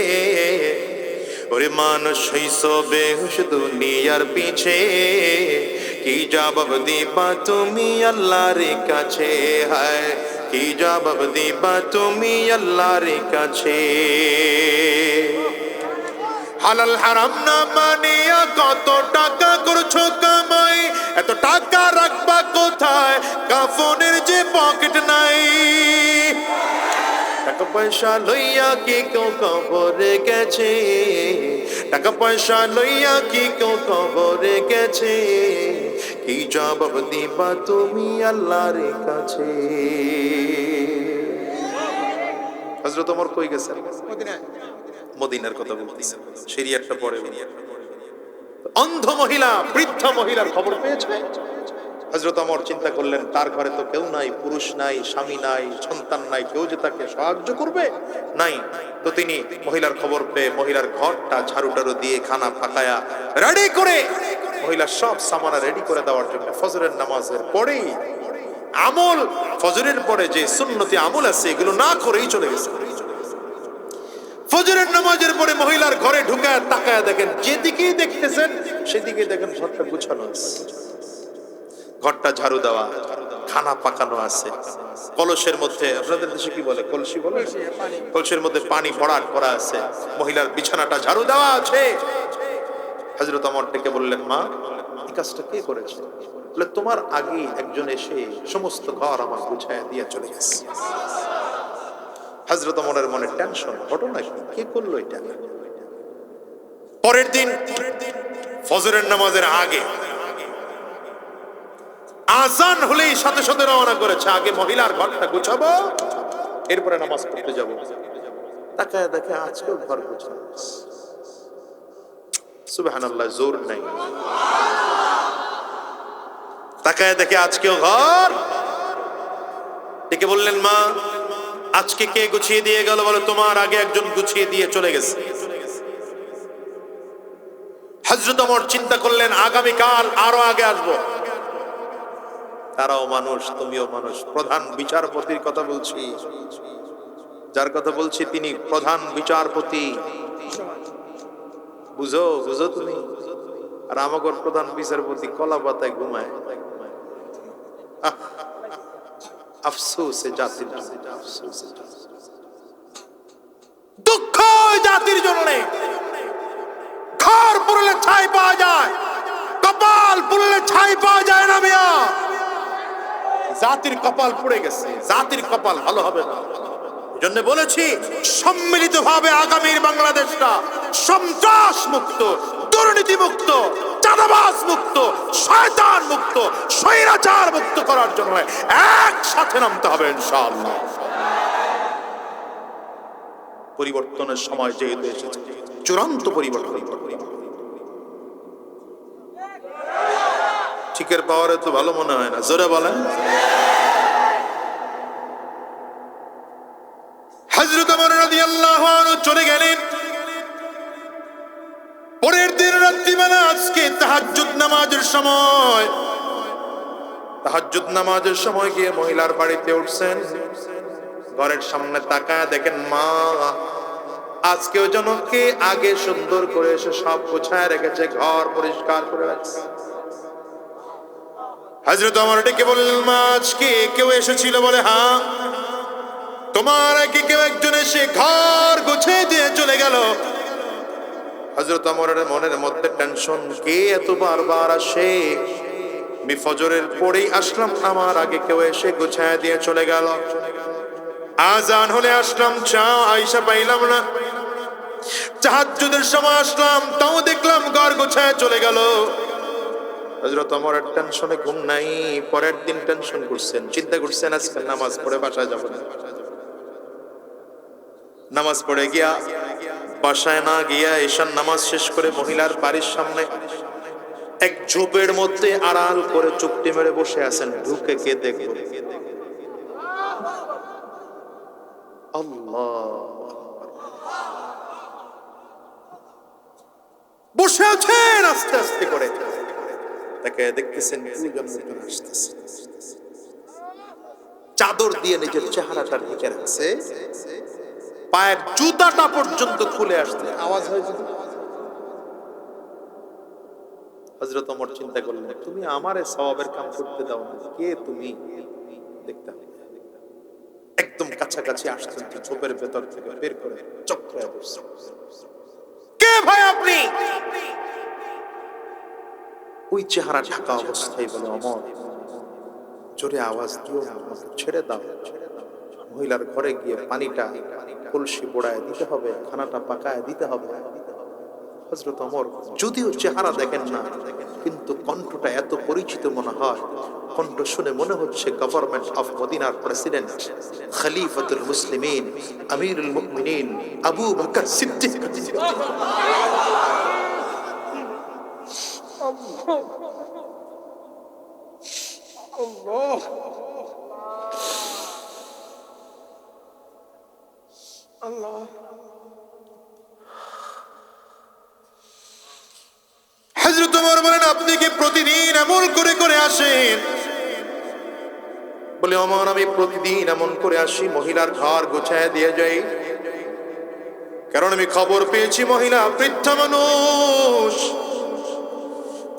ওরে মানুষ হইছ বেহুশ দুনিয়ার পিছে, কি জবাব দিবা তুমি আল্লাহর কাছে? হায় কি জবাব দিবা তুমি আল্লাহর কাছে? হালাল হারাম না মানিয়া কত টাকা করছো কামাই, এত টাকা রাখবা কোথায়? কাফনের যে পকেট নাই। টাকা পয়সা লইয়া কি কেউ কবরে গেছে? টাকা পয়সা লইয়া কি কেউ কবরে গেছে? কি জবাব দিবা তুমি আল্লাহর কাছে? হযরত ওমর কই গেছেন?
মদিনায়।
মদিনার কথা বলতেছে। শরিয়াতটা পড়ে। অন্ধ মহিলা, বৃদ্ধ মহিলার খবর পেয়েছে। হযরত ওমর চিন্তা করলেন তার ঘরে তো কেউ নাই, পুরুষ নাই, স্বামী নাই, সন্তান নাই, কেউ যে তাকে সাহায্য করবে নাই। তো তিনি মহিলার খবর পেয়ে মহিলার ঘরটা ঝাড়ু দিয়ে খানা পাকায়া রেডি করে, মহিলার সব সামানা রেডি করে দেওয়ার জন্য ফজরের নামাজের পরেই আমল, ফজরের পরে যে সুন্নতি আমল আছে এগুলো না করেই চলে গেছে। ফজরের নামাজের পরে মহিলার ঘরে ঢুকায় তাকায় দেখেন, যেদিকেই দেখতেছেন সেদিকে দেখেন ঘরটা গুছানো আছে, ঘরটা ঝাড়ু দেওয়া, খানা পাকানো আছে, কলসের মধ্যে, আপনাদের দেশে কি বলে, কলসি বলে, কলসের মধ্যে পানি ভরাট করা আছে, মহিলার বিছানাটা ঝাড়ু দেওয়া আছে। হযরত ওমর ডেকে বললেন, মা এই কাজটা কে করেছে? বলে, তোমার আগে একজন এসে সমস্ত ঘর আমার গুছায় দিয়ে চলে গেছে। হযরত ওমরের মনে টেনশন, ঘটনা কে করলো এটা? পরের দিন ফজরের নামাজের আগে আজান হলেই সাথে সাথে রওনা করেছে, আগে মহিলার ঘরটা গুছাবো, এরপরে নামাজ পড়তে যাব। তাকায় দেখে আজকেও ঘর গুছানো। সুবহানাল্লাহ, জোর নাই। তাকায় দেখে আজকেও ঘর। ডেকে বললেন, মা আজকে কে গুছিয়ে দিয়ে গেল? বলে, তোমার আগে একজন গুছিয়ে দিয়ে চলে গেছে। হযরত ওমর চিন্তা করলেন, আগামীকাল আরো আগে আসবো। তারাও মানুষ, তুমিও মানুষ। প্রধান বিচারপতির কথা বলছি, যার কথা বলছি তিনি প্রধান বিচারপতি। বুঝো বুঝো তুমি। আর আমাগর প্রধান বিচারপতি কলা পাতায় ঘুমায়। আফসোস জাতির, দুঃখ জাতির জন্য। ঘর পুরলে ছাই পাওয়া যায়, কপাল পুরলে ছাই পাওয়া যায় না মিয়া। জাতির কপাল পুড়ে গেছে, জাতির কপাল ভালো হবে না। এজন্য বলেছি সম্মিলিতভাবে আগামীর বাংলাদেশটা সন্ত্রাস মুক্ত, দুর্নীতি মুক্ত, চাঁদাবাজ মুক্ত, শয়তান মুক্ত, স্বৈরাচার মুক্ত করার জন্য একসাথে নামতে হবে ইনশাআল্লাহ। পরিবর্তনের সময় যেহেতু এসেছে, চূড়ান্ত পরিবর্তন করতে হবে। ঠিকের পাওয়ারে তো ভালো মনে হয় না, জোরে বলেন। হযরত ওমর রাদিয়াল্লাহু আনহু চলে গেলেন। পরের দিন রাত্রিবেলা আজকে তাহাজ্জুদ নামাজের সময় গিয়ে মহিলার বাড়িতে উঠছেন। ঘরের সামনে তাকায় দেখেন মা আজকেও যেন কে আগে সুন্দর করে এসে সব গোছায় রেখেছে, ঘর পরিষ্কার করে রাখছে। হযরত ওমর ডেকে বললেন, মা আজকে কেউ এসেছিল? বলে হ্যাঁ, তোমার আগে কেউ একজন এসে ঘর গুছিয়ে দিয়ে চলে গেল। হযরত ওমরের মনের মধ্যে টেনশন, কে এত বারবার আসে? আমি ফজরের পরেই আসলাম, আমার আগে কেউ এসে গুছায় দিয়ে চলে গেল। আজান হলে আসলাম, চা আয়েশা পাইলাম না। তাহাজ্জুদের সময় আসলাম, তাও দেখলাম ঘর গুছায় চলে গেল। হযরত ওমরের টেনশনে ঘুম নাই। পরের দিন টেনশন করছেন, চিন্তা করছেন আজকে নামাজ পড়ে বাসায় যাব না। নামাজ পড়ে গিয়া বাসায় না গিয়া ঈশার নামাজ শেষ করে মহিলার বাড়ির সামনে এক ঝোপের মধ্যে আড়াল করে চুপটি মেরে বসে আছেন। ঢুকে কে দেখবো? আল্লাহ, বসে আছেন আস্তে আস্তে করে। তাকে দেখতেছেন চাদর দিয়ে নিজের চেহারাটা ঢেকে রাখছে, পায়ের জুতাটা পর্যন্ত খুলে আসছে, আওয়াজ হয়েছে। হযরত ওমর চিন্তা করলেন, তুমি আমারে সওয়াবের কাম করতে দাও না, কে তুমি? দেখতে হবে। একদম কাছাকাছি আসছেন, ঝোপের ভেতর থেকে বের করে চক্রায় বসছে। কে ভাই আপনি? ওই চেহারা ঢাকা অবস্থায় বলে, ওমর জোরে আওয়াজ দিও না, আমাকে ছেড়ে দাও। মহিলার ঘরে গিয়ে পানিটা কলসি পোড়ায় দিতে হবে, খানাটা পাকায় দিতে হবে। হযরত ওমর যদিও চেহারা দেখেন না, কিন্তু কণ্ঠটা এত পরিচিত মনে হয়। কণ্ঠ শুনে মনে হচ্ছে গভর্নমেন্ট অফ মদিনার প্রেসিডেন্ট, খলিফাতুল মুসলিমিন, আমিরুল মুমিনিন আবু বকর সিদ্দিক।
আল্লাহ আল্লাহ।
হযরত ওমর বলেন, আপনি কি প্রতিদিন এমন করে করে আসেন? বলে, ওমর আমি প্রতিদিন এমন করে আসি, মহিলার ঘর গোছায় দিয়ে যাই। কারণ আমি খবর পেয়েছি মহিলা বৃদ্ধা মানুষ,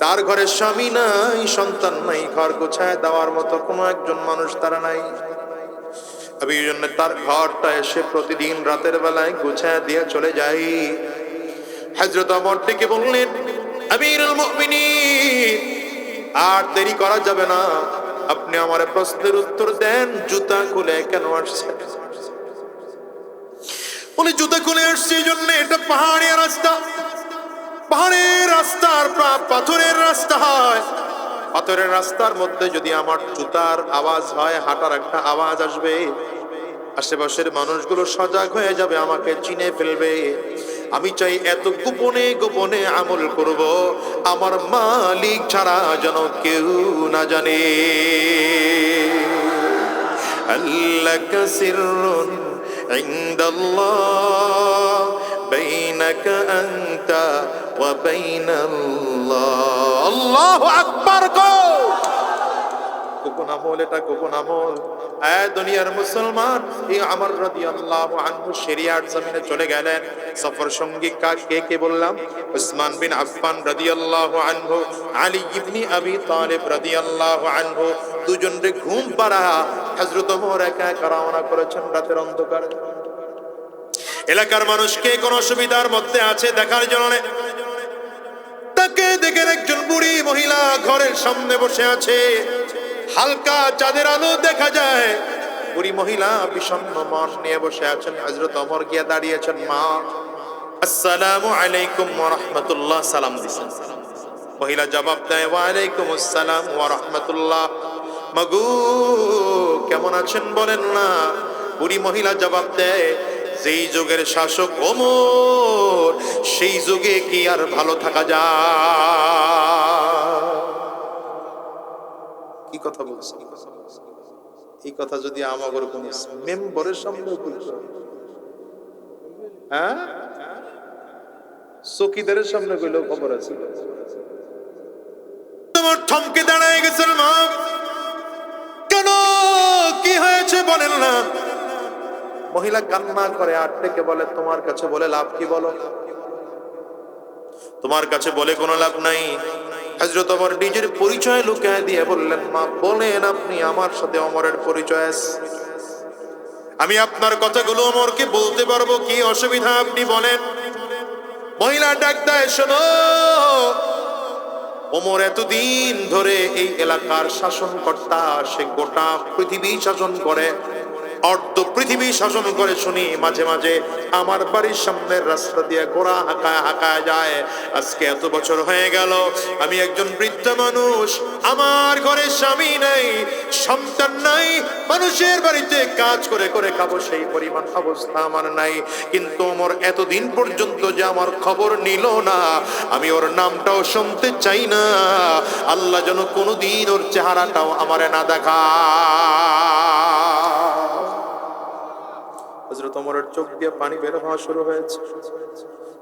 তার ঘরে স্বামী নাই, সন্তান নাই, ঘর গোছায় দেওয়ার মতো কোনো একজন মানুষ তারা নাই। আমি এই জন্য তার ঘরটা এসে প্রতিদিন রাতের বেলায় গোছায় দিয়ে চলে যাই। হযরত ওমর ডেকে বললেন, আমিরুল মুমিনিন আর দেরি করা যাবে না, আপনি আমার প্রশ্নের উত্তর দেন, জুতা খুলে কেন আসছেন? উনি জুতা খুলে আসছে এই জন্য, এটা পাহাড়ি রাস্তা, পাহাড়ের রাস্তার পাথরের রাস্তা হয়। পাথরের রাস্তার মধ্যে যদি আমার জুতার আওয়াজ হয়, হাঁটার একটা আওয়াজ আসবে, আশেপাশের মানুষগুলো সজাগ হয়ে যাবে, আমাকে চিনে ফেলবে। আমি চাই এত গোপনে গোপনে আমল করব, আমার মালিক ছাড়া যেন কেউ না জানে। আল্লাকা সিররুন ইনদাল্লাহ বাইনাকা আনতা ওয়া বাইনাল্লাহ। আল্লাহু আকবার। গোপন আমল, এটা গোপন আমল। দুনিয়ার মুসলমান, এই ওমর রাদিয়াল্লাহু আনহু শরিয়ার জমিনে চলে গেলেন। সফর সঙ্গী কে কে বললাম? উসমান বিন আফফান রাদিয়াল্লাহু আনহু, আলী ইবনে আবি তালিব রাদিয়াল্লাহু আনহু। দুজনরে ঘুম পাড়া হযরত ওমর একা একা রওনা করেছেন রাতের অন্ধকারে। এলাকার মানুষ কে কোন অসুবিধার মধ্যে আছে দেখার জন্য। তাকে দেখেন একজন বুড়ি মহিলা ঘরের সামনে বসে আছে। হালকা চাঁদের আলো দেখা যায়। বুড়ি মহিলা বিষণ্ণ মন নিয়ে বসে আছেন। হযরত ওমর গিয়ে দাঁড়িয়েছেন, মা আসসালামু আলাইকুম ওয়া রাহমাতুল্লাহ, সালাম দিছেন। মহিলা জবাব দেয়, ওয়া আলাইকুম আসসালাম ওয়া রাহমাতুল্লাহ। মাগো কেমন আছেন বলেন না। বুড়ি মহিলা জবাব দেয়, যেই যুগের শাসক ওমর, সেই যুগে কি আর ভালো থাকা যায়? কি কথা বলছি? এই কথা যদি আমাদের কোন মেম্বরের সামনে বলছো, হ্যাঁ, চকিদারের সামনে কইলেও খবর আছে। তোমার থমকে দাঁড়ায় গেছেন, মা কেন, কি হয়েছে বলেন না। মহিলা কান্না করে আর ডেকে বলে, তোমার কাছে বলে লাভ কি বলো, তোমার কাছে বলে কোনো লাভ নাই। হযরত ওমর নিজের পরিচয় লুকিয়ে দিয়ে বললেন, মা বলেন আপনি আমার সাথে ওমরের পরিচয় আছে, আমি আপনার কথাগুলো ওমরকে বলতে পারবো, কি অসুবিধা আপনি বলেন। মহিলা ডাক দেয়, শোনো, ওমর এতদিন ধরে এই এলাকার শাসনকর্তা, সে গোটা পৃথিবী শাসন করে, অর্ধ পৃথিবী শাসন করে। শুনি মাঝে মাঝে আমার বাড়ির সামনের রাস্তা দিয়ে ঘোড়া হাঁকায় হাঁকায় যায়। আজকে এত বছর হয়ে গেল, আমি একজন বৃদ্ধ মানুষ, আমার ঘরে স্বামী নাই, সন্তান নাই, মানুষের বাড়িতে কাজ করে করে খাবো সেই পরিমাণ অবস্থা আমার নাই। কিন্তু ওমর এতদিন পর্যন্ত যে আমার খবর নিল না, আমি ওর নামটাও শুনতে চাই না। আল্লাহ যেন কোনোদিন ওর চেহারাটাও আমারে না দেখা। হযরত ওমরের চোখ দিয়ে পানি বের হওয়া শুরু হয়েছে।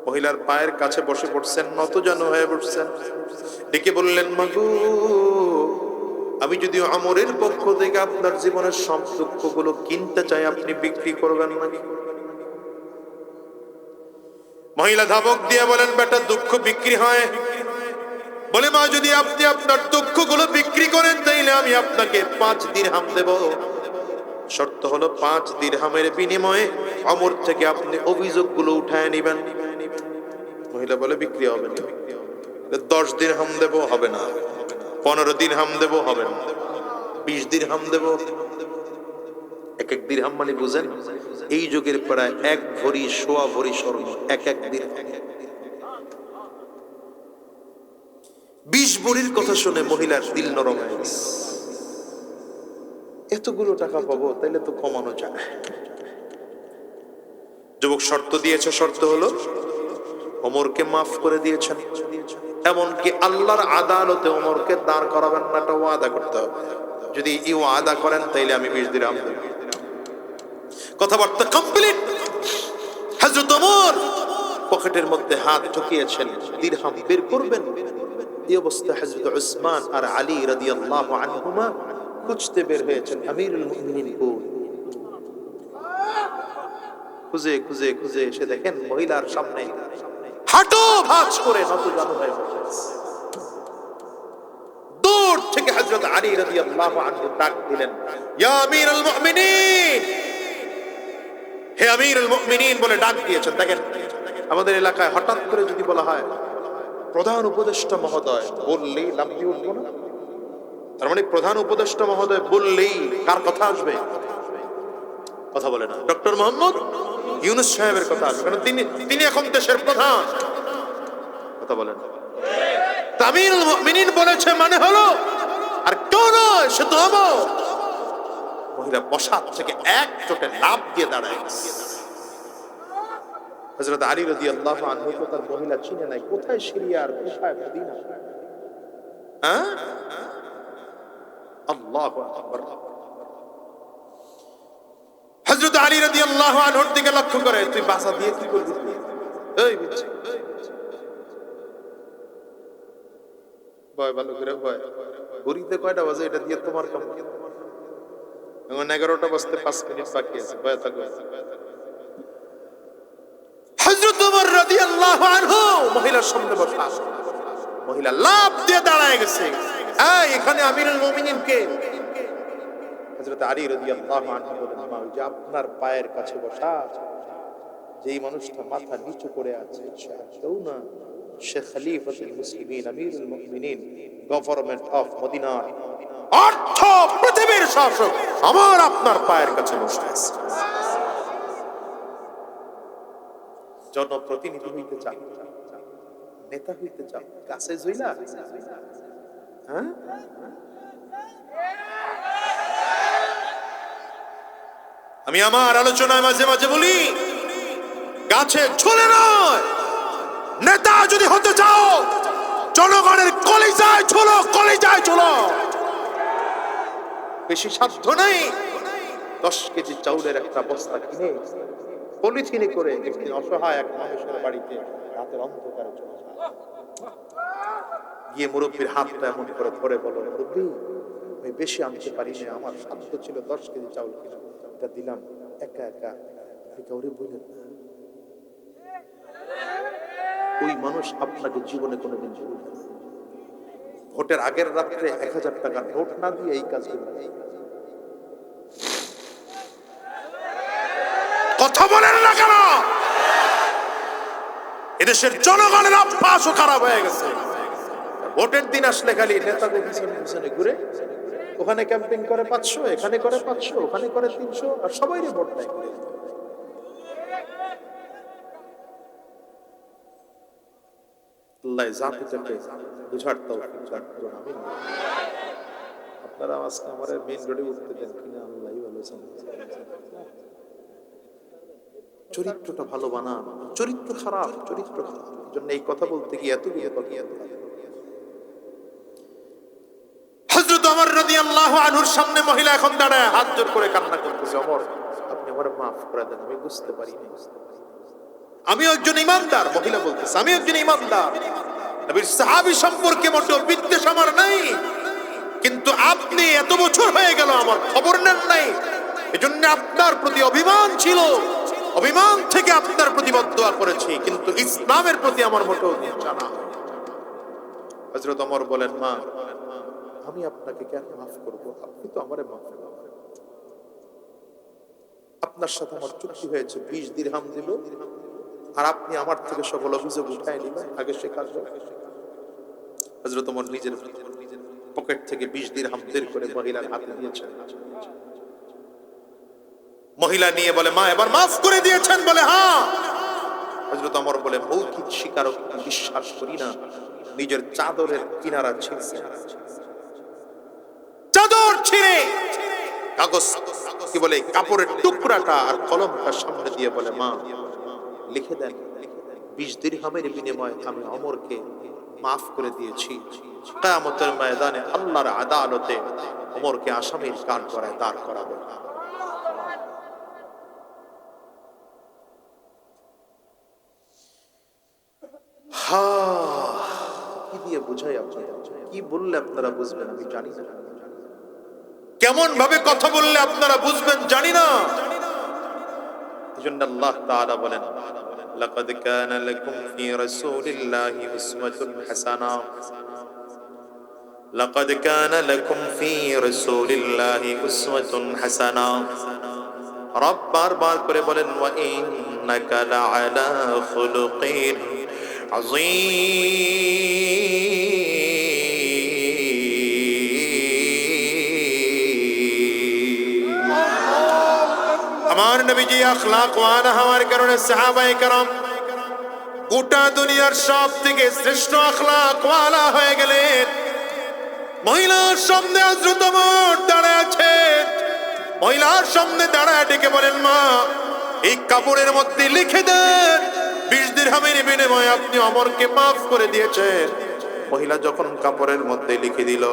মহিলার পায়ের কাছে বসে পড়ছেন, নতজানু হয়ে পড়ছেন, ডেকে বললেন, মাগো আমি যদি ওমরের পক্ষ থেকে আপনার জীবনের সব দুঃখগুলো কিনতে চাই, আপনি বিক্রি করবেন নাকি? মহিলা ধাবক দিয়ে বলেন, বেটা দুঃখ বিক্রি হয়? বলে, মা যদি আপনি আপনার দুঃখগুলো বিক্রি করেন তাইলে আমি আপনাকে 5 দিরহাম দেব। শর্ত হলো 5 দিরহামের বিনিময়ে ওমর থেকে আপনি অভিযোগগুলো উঠায় নেবেন। মহিলা বলে, বিক্রি হবে না। 10 দিরহাম দেব, হবে না। 15 দিরহাম দেব, হবে না। 20 দিরহাম দেব। এক এক দিরহাম মানে বুঝেন, এই যুগের প্রায় 1 ভরি সোয়া ভরি স্বর্ণ, এক এক দিরহাম। 20 ভরির কথা শুনে মহিলার দিল নরম হয়ে গেছে। এতগুলো টাকা পাবো, তাইলে তো কমানো যায়। যুবক শর্ত দিয়েছে, শর্ত হলো ওমরকে মাফ করে দিয়েছেন, এমনকি আল্লাহর আদালতে ওমরকে দাঁড় করাবেন না, এটা ওয়াদা করতে হবে। যদি এই ওয়াদা করেন তাইলে আমি 20 দিরহাম দেব। কথাবার্তা কমপ্লিট। হযরত ওমর পকেটের মধ্যে হাত ঢুকিয়েছেন, দিরহাম বের করবেন। এই অবস্থায় হযরত উসমান আর আলী রাদিয়াল্লাহু আনহুমা খুঁজতে বের হয়েছেন, আমিরুল মুমিনিন কই? খুঁজে খুঁজে খুঁজে এসে দেখেন মহিলার সামনে হাঁটু ভাঁজ করে নতজানু হয়ে বসে আছে। দূর থেকে হযরত আলী রাদিয়াল্লাহু আনহু ডাক দিলেন, ইয়া আমিরুল মুমিনিন, হে আমিরুল মুমিনিন বলে ডাক দিয়েছেন। দেখেন আমাদের এলাকায় হঠাৎ করে যদি বলা হয় প্রধান উপদেষ্টা মহোদয়, বললেই লাভ দিয়ে উঠবো না? তার মানে প্রধান উপদেষ্টা মহোদয় বললেই কার কথা আসবে? কথা বলে না, ডক্টর মোহাম্মদ ইউনূস সাহেবের কথা আসবে, কারণ তিনি এখন দেশের প্রধান। কথা বলেন। আমিরুল মুমিনিন বলেছে মানে হলো আর কেউ নয়, সে তো ওমর। মহিলা বসা থেকে এক চোটে লাফ দিয়ে দাঁড়ায়। হযরত আলী রাদিয়াল্লাহু আনহু তো তার মহিলা চিনে নাই, কোথায় সিরিয়া আর কোথায় মদিনা। হ্যাঁ, আল্লাহু আকবার। হযরত আলী রাদিয়াল্লাহু আনহুর দিকে লক্ষ্য করে, তুই বাসা দিয়ে কি করবি? এই বিচ্ছি ভয়, ভালো করে ভয়। ঘড়িতে কয়টা বাজে এটা দিয়ে তোমার কাম? এখন 11টা বাজতে 5 মিনিট বাকি আছে, ভয় থাকবে। হযরত ওমর রাদিয়াল্লাহু আনহু মহিলার সামনে বসা, মহিলা লাফ দিয়ে দাঁড়ায় গেছে, এই এখানে আমিরুল মুমিনিন কে? হযরত আলী রাদিয়াল্লাহু আনহু বলেন, মা ওই যে আপনার পায়ের কাছে বসা যেই মানুষটা মাথা নিচু করে আছে, সে কেউ না, শেখ খলিফাতুল মুসলিমিন আমিরুল মুমিনিন গভর্নমেন্ট অফ মদিনা অর্থ পৃথিবীর শাসক আমার আপনার পায়ের কাছে বসে আছে। জনপ্রতিনিধি হইতে চান, নেতা হইতে চান, কাছে জইলা হ্যাঁ আমি আমার আলোচনায় মাঝে মাঝে বলি গাছে ঝুলে নয়, নেতা যদি হতে চাও জনগণের কলিজায় ঝুলো, কলিজায় ঝুলো। বেশি সাধ্য নেই, 10 কেজি চাউলের একটা বস্তা কিনে পলিথিনে করে একদিন অসহায় এক মানুষের বাড়িতে রাতের অন্ধকারে চলে যায়, গিয়ে মুরব্বীর হাতটা এমন করে ধরে বলো, মুরব্বী আমি বেশি আনতে পারি না, আমার সাধ্য ছিল 10 কেজি চাউল কিনা, এটা দিলাম একা একা, আপনি কাউরে বললেন না। ওই মানুষ আপনাকে জীবনে কোনোদিন ভুলবে না। ভোটের আগের রাত্রে 1000 টাকার নোট না দিয়ে এই কাজ করবে। কথা বলেন না কেন? এদেশের জনগণের অভ্যাসও খারাপ হয়ে গেছে। ভোটের দিন আসলে খালি নেতাদের পিছনে পিছনে ঘুরে ওখানে ক্যাম্পেইন করে 500, এখানে করে 500, ওখানে করে 300, আর সবাইরই ভোট দেয়। আল্লাহ জাতিটাকে বুঝার তৌফিক দান করুন, আমিন। আপনারা আজকে আমাদের মেইন রোডে উঠতে দেন কিনা আল্লাহই ভালো জানেন। চরিত্রটা ভালো বানান, চরিত্র খারাপ, চরিত্র খারাপ, জন্য এই কথা বলতে গিয়ে এত হযরত ওমর রাদিয়াল্লাহু আনহুর সামনে মহিলা এখন দাঁড়ায় হাত জোর করে কান্না করতেছে, ওমর আপনি আমারে maaf করে দেন, আমি বুঝতে পারিনি, আমি একজন ইমানদার। মহিলা বলতেছে আমি একজন ইমানদার, নবীর সাহাবী সম্পর্কে মোটেও বিদ্বেষ আমার নাই, কিন্তু আপনি এত বছর হয়ে গেল আমার খবর নেন নাই, এজন্য আপনার প্রতি অভিমান ছিল, অভিমান থেকে আপনার প্রতি বদদুয়া করেছি, কিন্তু ইসলামের প্রতি আমার মোটেও জানা। হযরত ওমর বলেন, মা আমি আপনাকে কেন মাফ করব, আপনি তো আমারে মাফ করেন, আপনার সাথে আমার চুক্তি হয়েছে 20 দিরহাম দিব, আর আপনি আমার থেকে সকল অভিযোগ উঠায় নিবেন, আগে সে কাজ। হযরত ওমর নিজের পকেট থেকে 20 দিরহাম বের করে মহিলার হাতে দিয়েছেন। মহিলা নিয়ে বলে, মা এবার মাফ করে দিয়েছেন? বলে হ্যাঁ। হযরত ওমর বলে, মৌখিক স্বীকারোক্তি বিশ্বাস করি না, নিজের চাদরের কিনারা ছিঁড়ছে, চাদর ছিঁড়ে কাগজ কি বলে কাপড়ের টুকরাটা আর কলমটা সামনে দিয়ে বলে, মা লিখে দেন 20 দিরহামের বিনিময়ে আমি ওমরকে মাফ করে দিয়েছি, কিয়ামতের ময়দানে আল্লাহর আদালতে ওমরকে আসামির কাঠগড়ায় দাঁড় করাবো। কি দিয়ে বুঝাই আপনারা, কি বললে আপনারা বুঝবেন আমি জানি না, কেমন ভাবে কথা বললে আপনারা বুঝবেন জানি না। এজন্য আল্লাহ তাআলা বলেন, লাকাদ কানা লাকুম ফি রাসূলিল্লাহি উসওয়াতুন হাসানা, লাকাদ কানা লাকুম ফি রাসূলিল্লাহি উসওয়াতুন হাসানা। রব বারবার করে বলেন, ওয়া ইন্নাকা লাআলা খুলুকিন আযীম। আমার নবীজি আখলাকওয়ালা হওয়ার কারণে সাহাবায়ে কেরাম গোটা দুনিয়ার সব থেকে শ্রেষ্ঠ আখলাকওয়ালা হয়ে গেলেন। মহিলার সামনে হযরত ওমর দাঁড়ায় আছেন, মহিলার সামনে দাঁড়ায় ডেকে বলেন, মা এই কাপড়ের মধ্যে লিখে দেন 20 দিরহামের বিনিময়ে আপনি ওমরকে মাফ করে দিয়েছেন। মহিলা যখন কাপড়ের মধ্যে লিখে দিল,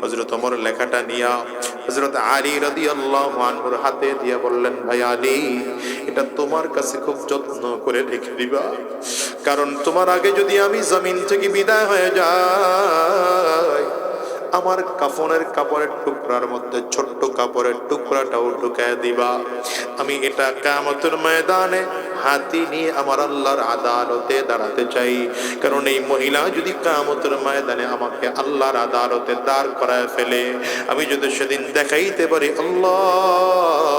হযরত ওমর লেখাটা নিয়ে হযরত আলী রাদিয়াল্লাহু আনহুর হাতে দিয়ে বললেন, ভাই আলী এটা তোমার কাছে খুব যত্ন করে রেখে দিবা, কারণ তোমার আগে যদি আমি জমিন থেকে বিদায় হয়ে যাই, আমার কাফনের কাপড়ের টুকরার মধ্যে ছোট্ট কাপড়ের টুকরাটাও ঢুকায় দিবা, আমি এটা কিয়ামতের ময়দানে হাতি নিয়ে আমার আল্লাহর আদালতে দাঁড়াতে চাই, কারণ এই মহিলা যদি কিয়ামতের ময়দানে আমাকে আল্লাহর আদালতে দাঁড় করায় ফেলে, আমি যদি সেদিন দেখাইতে পারি আল্লাহ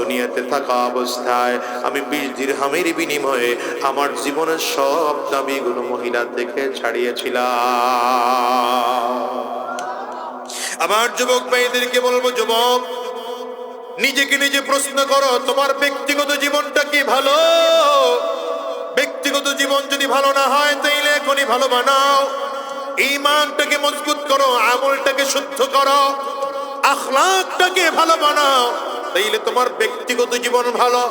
দুনিয়াতে থাকা অবস্থায় আমি 20 দিরহামের বিনিময়ে আমার জীবনের সব দাবিগুলো মহিলা থেকে ছাড়িয়েছিলাম। আমার যুবক ভাইদেরকে বলবো, যুবক, নিজেকে নিজে প্রশ্ন করো, তোমার ব্যক্তিগত জীবনটা কি ভালো? ব্যক্তিগত জীবন যদি ভালো না হয় তাইলে এখনই ভালো বানাও। ঈমানটাকে মজবুত করো, আমলটাকে শুদ্ধ করো, আখলাকটাকে ভালো বানাও, তাইলে তোমার ব্যক্তিগত জীবন ভালো।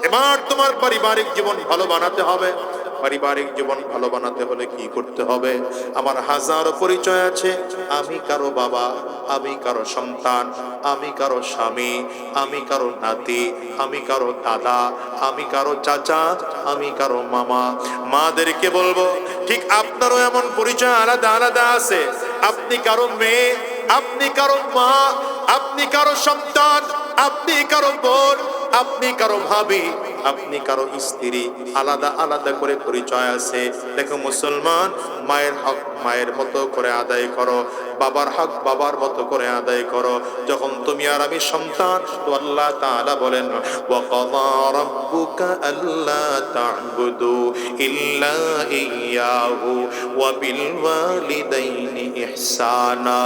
এবার তোমার পারিবারিক জীবন ভালো বানাতে হবে। পারিবারিক জীবন ভালো বানাতে হলে কি করতে হবে? আমার হাজারো পরিচয় আছে। আমি কারো বাবা, আমি কারো সন্তান, আমি কারো স্বামী, আমি কারো নাতি, আমি কারো দাদা, আমি কারো চাচা, আমি কারো মামা। মাদেরকে বলবো, ঠিক আপনারও এমন পরিচয় আলাদা আলাদা আছে। আপনি কারো মেয়ে, আপনি কারো মা, আপনি কারো সন্তান, আপনি কারো বোন, আপনি কারো ভাবি, আপনি কারো স্ত্রী, আলাদা আলাদা করে পরিচয় আছে। দেখো মুসলমান, মায়ের হক মায়ের মতো করে আদায় করো, বাবার হক বাবার মতো করে আদায় করো। যখন তুমি আর আমি সন্তান, তো আল্লাহ তাআলা বলেন, ওয়া ক্বাদা রাব্বুকা আল্লা তা'বুদু ইল্লা ইয়্যাহু ওয়া বিল ওয়ালিদাইনি ইহসানা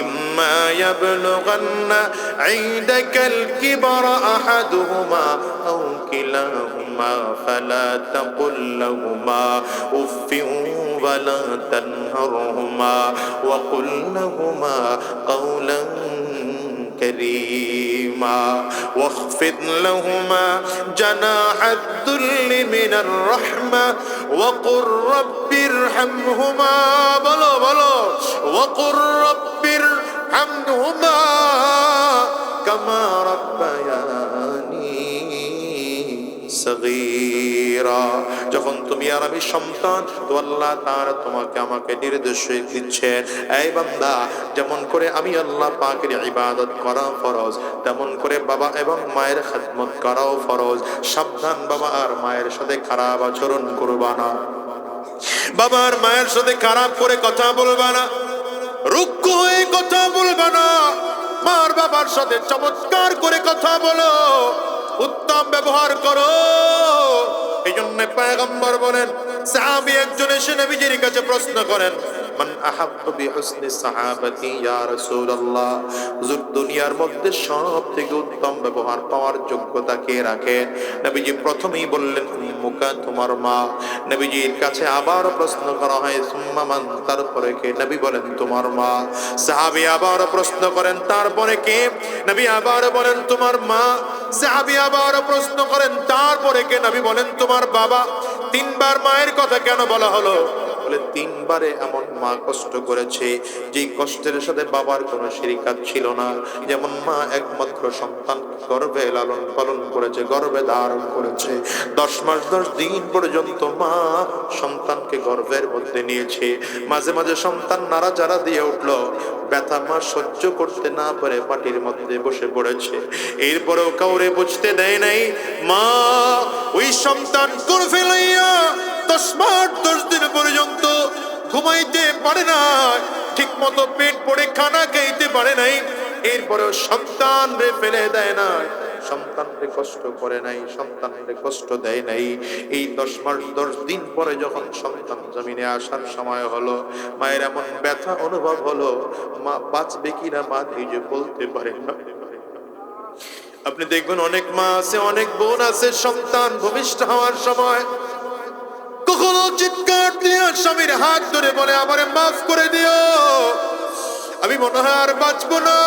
ইম্মা ইয়াবলুগান্না ইনদাকাল কিবরা আহাদুহুমা আও কিলাহুমা ফালা তাকুল লাহুমা উফফিন ওয়ালা তানহারহুমা ওয়া কুল লাহুমা কাওলান كريما واخفض لهما جناح الذل من الرحمة وقل رب ارحمهما بلو بلو وقل رب ارحمهما كما ربياني صغيرا। যখন তুমি আর আমি সন্তান, তো আল্লাহ তাআলা তোমাকে আমাকে নির্দেশ দিচ্ছেন, এই বান্দা, যেমন করে আমি আল্লাহ পাকের ইবাদত করা ফরজ, তেমন করে বাবা এবং মায়ের খেদমত করাও ফরজ। সাবধান, বাবা আর মায়ের সাথে খারাপ আচরণ করবা না, বাবা আর মায়ের সাথে খারাপ করে কথা বলবা না, রুক্ষ হয়ে কথা বলবা না। মার বাবার সাথে চমৎকার করে কথা বলো, উত্তম ব্যবহার করো। এই জন্য পয়গম্বর বলেন, সাহাবী একজন এসে নবীজির কাছে প্রশ্ন করেন, মান আহাব্বু বিহুসনি সাহাবাতি ইয়া রাসূলুল্লাহ, হুজুর, দুনিয়ার মধ্যে সবথেকে উত্তম ব্যবহার পাওয়ার যোগ্যতা কে রাখে? নবীজি প্রথমেই বললেন, উম্মুকা, তোমার মা। নবীজির কাছে আবার প্রশ্ন করা হয়, সুম্মা মান, তারপরে কে? নবী বলেন, তোমার মা। সাহাবী আবার প্রশ্ন করেন, তারপরে কে? নবী আবার বলেন, তোমার মা। সাহাবী আবার প্রশ্ন করেন, তারপরে কে? নবী বলেন, তোমার বাবা। তিনবার মায়ের কথা কেন বলা হলো? বলে, তিনবারে এমন মা কষ্ট করেছে যে কষ্টের সাথে বাবার কোনো শরিকাত ছিল না। যেমন মা একমাত্র সন্তান গর্ভে লালন পালন করেছে, গর্ভে ধারণ করেছে, 10 মাস 10 দিন পর্যন্ত মা সন্তানকে গর্ভের মধ্যে নিয়েছে। মাঝে মাঝে সন্তান নাড়াচাড়া দিয়ে উঠলো, ব্যথা মা সহ্য করতে না পারে মাটির মধ্যে বসে পড়েছে। এরপরেও কাউরে বুঝতে দেয় নাই। মা ওই সন্তান গর্ভে লইয়া 10 মাস 10 দিন পর্যন্ত ঘুমাইতে পারে না, ঠিক মতো পেট পড়ে খানা খাইতে পারে নাই। এরপরেও সন্তান রে ফেলে দেয় না, সন্তানকে কষ্ট করে নাই, সন্তানকে কষ্ট দেয় নাই। এই 10 মাস 10 দিন পরে যখন সন্তান জমিনে আসার সময় হলো, মায়ের এমন ব্যথা অনুভব হলো, মা বাঁচবে কিনা মা নিজে বলতে পারে না। আপনি দেখবেন অনেক মা আছে, অনেক বোন আছে, সন্তান ভূমিষ্ঠ হওয়ার সময় কখনো চিৎকার দিয়ে স্বামীর হাত ধরে বলে, আমারে মাফ করে দিও, আমি মনে হয় আর বাঁচবো না।